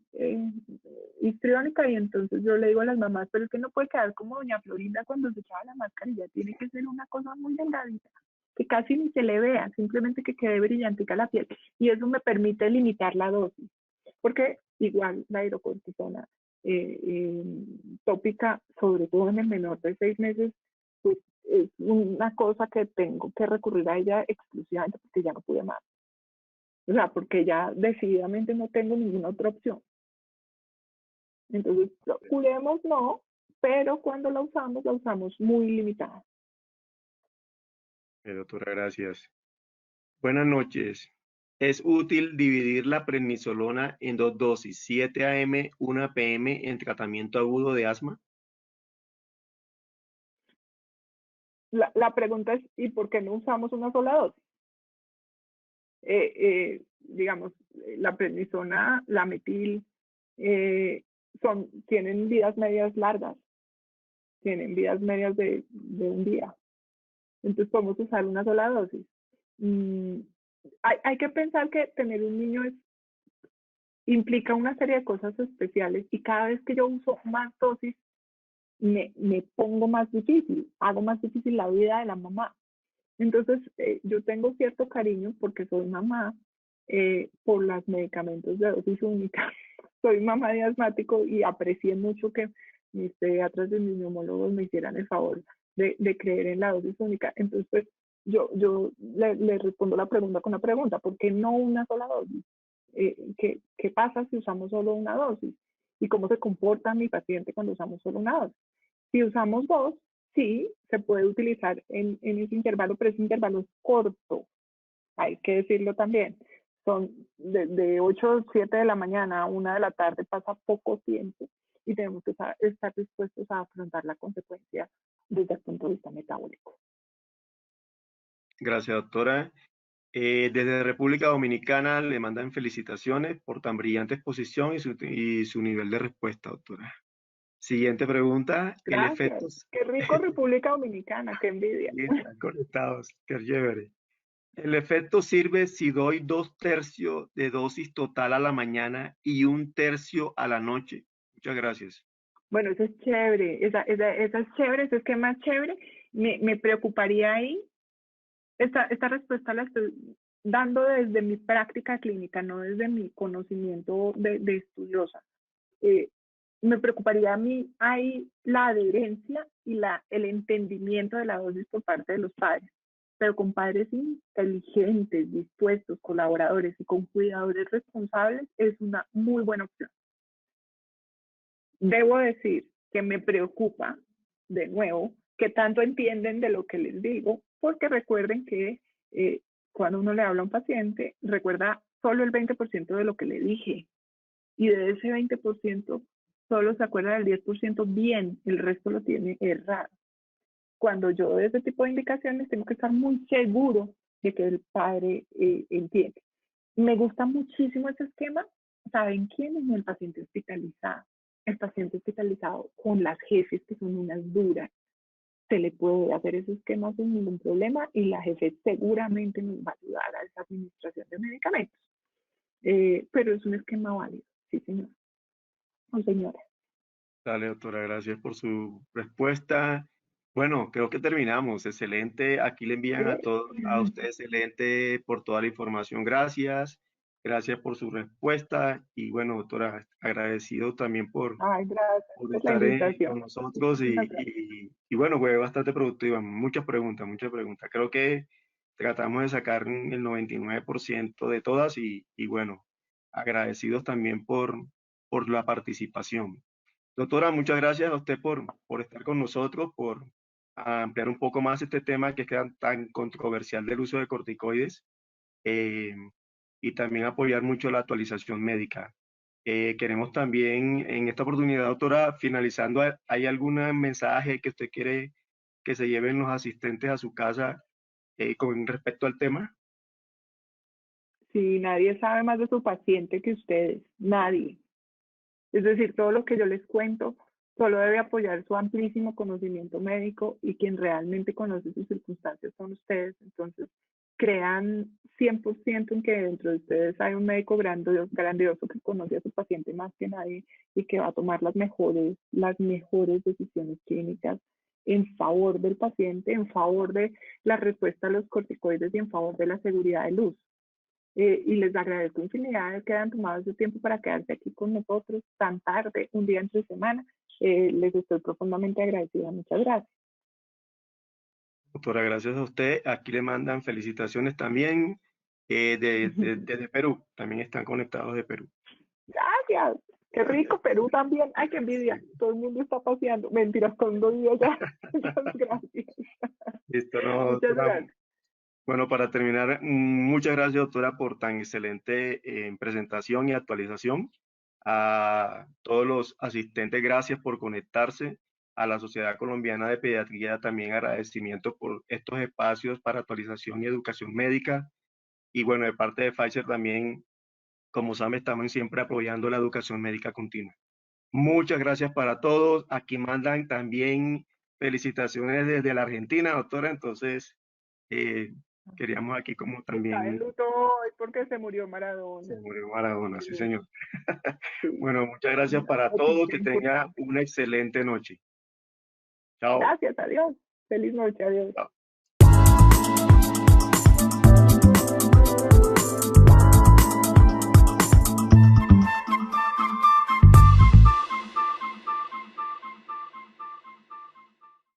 [SPEAKER 2] histriónica y entonces yo le digo a las mamás, pero es que no puede quedar como doña Florinda cuando se echaba la mascarilla, tiene que ser una cosa muy delgadita, que casi ni se le vea, simplemente que quede brillantica la piel. Y eso me permite limitar la dosis, porque igual la hidrocortisona tópica, sobre todo en el menor de 6 meses, pues es una cosa que tengo que recurrir a ella exclusivamente porque ya no pude más. O sea, porque ya decididamente no tengo ninguna otra opción. Entonces, curemos no, pero cuando la usamos muy limitada.
[SPEAKER 1] Doctora, gracias. Buenas noches. ¿Es útil dividir la prednisolona en 2 dosis, 7 AM, 1 PM, en tratamiento agudo de asma?
[SPEAKER 2] La pregunta es, ¿y por qué no usamos una sola dosis? Digamos, la prednisona, la metil, tienen vidas medias largas, tienen vidas medias de un día. Entonces podemos usar una sola dosis. Hay que pensar que tener un niño implica una serie de cosas especiales y cada vez que yo uso más dosis, me pongo más difícil, hago más difícil la vida de la mamá. Entonces, yo tengo cierto cariño porque soy mamá por los medicamentos de dosis única. Soy mamá de asmático y aprecié mucho que mis pediatras y mis neumólogos me hicieran el favor de creer en la dosis única. Entonces, pues, yo le respondo la pregunta con una pregunta, ¿por qué no una sola dosis? ¿Qué pasa si usamos solo una dosis? ¿Y cómo se comporta mi paciente cuando usamos solo una dosis? Si usamos dos, sí, se puede utilizar en ese intervalo, pero ese intervalo es corto, hay que decirlo también. Son de 8 o 7 de la mañana a 1 de la tarde, pasa poco tiempo y tenemos que estar dispuestos a afrontar la consecuencia desde el punto de vista metabólico.
[SPEAKER 1] Gracias, doctora. Desde República Dominicana le mandan felicitaciones por tan brillante exposición y su nivel de respuesta, doctora. Siguiente pregunta. El efecto...
[SPEAKER 2] Gracias. Qué rico República Dominicana, qué envidia.
[SPEAKER 1] Sí, están conectados, qué chévere. El efecto sirve si doy 2/3 de dosis total a la mañana y 1/3 a la noche. Muchas gracias.
[SPEAKER 2] Bueno, eso es chévere, esa es chévere, ese esquema es chévere. Me preocuparía ahí. Esta respuesta la estoy dando desde mi práctica clínica, no desde mi conocimiento de estudiosa. Me preocuparía a mí ahí la adherencia y el entendimiento de la dosis por parte de los padres, pero con padres inteligentes, dispuestos, colaboradores y con cuidadores responsables es una muy buena opción. Debo decir que me preocupa, de nuevo, que tanto entienden de lo que les digo, porque recuerden que cuando uno le habla a un paciente, recuerda solo el 20% de lo que le dije, y de ese 20% solo se acuerda del 10% bien, el resto lo tiene errado. Cuando yo doy ese tipo de indicaciones, tengo que estar muy seguro de que el padre entiende. Me gusta muchísimo ese esquema. ¿Saben quién es el paciente hospitalizado? El paciente hospitalizado con las jefes que son unas duras. Se le puede hacer ese esquema sin ningún problema y la jefe seguramente nos va a ayudar a esa administración de medicamentos. Pero es un esquema válido, sí, señor. O señora.
[SPEAKER 1] Dale, doctora, gracias por su respuesta. Bueno, creo que terminamos. Excelente. Aquí le envían a usted excelente por toda la información. Gracias. Gracias por su respuesta. Y bueno, doctora, agradecido también
[SPEAKER 2] Ay, gracias
[SPEAKER 1] por
[SPEAKER 2] por la
[SPEAKER 1] estar
[SPEAKER 2] invitación.
[SPEAKER 1] con nosotros y bueno, fue bastante productiva. Muchas preguntas, muchas preguntas. Creo que tratamos de sacar el 99% de todas y bueno, agradecidos también por la participación. Doctora, muchas gracias a usted por estar con nosotros, por ampliar un poco más este tema que es tan controversial del uso de corticoides eh, y también apoyar mucho la actualización médica. Queremos también, en esta oportunidad, doctora, finalizando, ¿hay algún mensaje que usted quiere que se lleven los asistentes a su casa con respecto al tema?
[SPEAKER 2] Sí, nadie sabe más de su paciente que ustedes, nadie. Es decir, todo lo que yo les cuento solo debe apoyar su amplísimo conocimiento médico y quien realmente conoce sus circunstancias son ustedes. Entonces, crean 100% en que dentro de ustedes hay un médico grandioso que conoce a su paciente más que nadie y que va a tomar las mejores decisiones clínicas en favor del paciente, en favor de la respuesta a los corticoides y en favor de la seguridad del uso. Y les agradezco infinidad de que hayan tomado ese tiempo para quedarse aquí con nosotros tan tarde, un día entre semana. Les estoy profundamente agradecida. Muchas gracias.
[SPEAKER 1] Doctora, gracias a usted. Aquí le mandan felicitaciones también desde Perú. También están conectados de Perú.
[SPEAKER 2] Gracias. Qué rico, Perú también. Ay, qué envidia. Todo el mundo está paseando. Mentiras, con 2 días ya. Muchas gracias.
[SPEAKER 1] Listo, no,
[SPEAKER 2] Muchas
[SPEAKER 1] doctora.
[SPEAKER 2] gracias.
[SPEAKER 1] Bueno, para terminar, muchas gracias, doctora, por tan excelente presentación y actualización. A todos los asistentes, gracias por conectarse. A la Sociedad Colombiana de Pediatría, también agradecimiento por estos espacios para actualización y educación médica. Y bueno, de parte de Pfizer también, como saben, estamos siempre apoyando la educación médica continua. Muchas gracias para todos. Aquí mandan también felicitaciones desde la Argentina, doctora. Entonces, queríamos aquí como
[SPEAKER 2] Está de
[SPEAKER 1] también
[SPEAKER 2] luto hoy porque se murió Maradona.
[SPEAKER 1] se murió Maradona, sí, señor.
[SPEAKER 2] Sí.
[SPEAKER 1] Bueno, muchas gracias para todos.
[SPEAKER 2] Noticia
[SPEAKER 1] Que tenga
[SPEAKER 2] importante.
[SPEAKER 1] una excelente noche. Chao.
[SPEAKER 2] Gracias, adiós. Feliz noche, adiós.
[SPEAKER 1] Chao.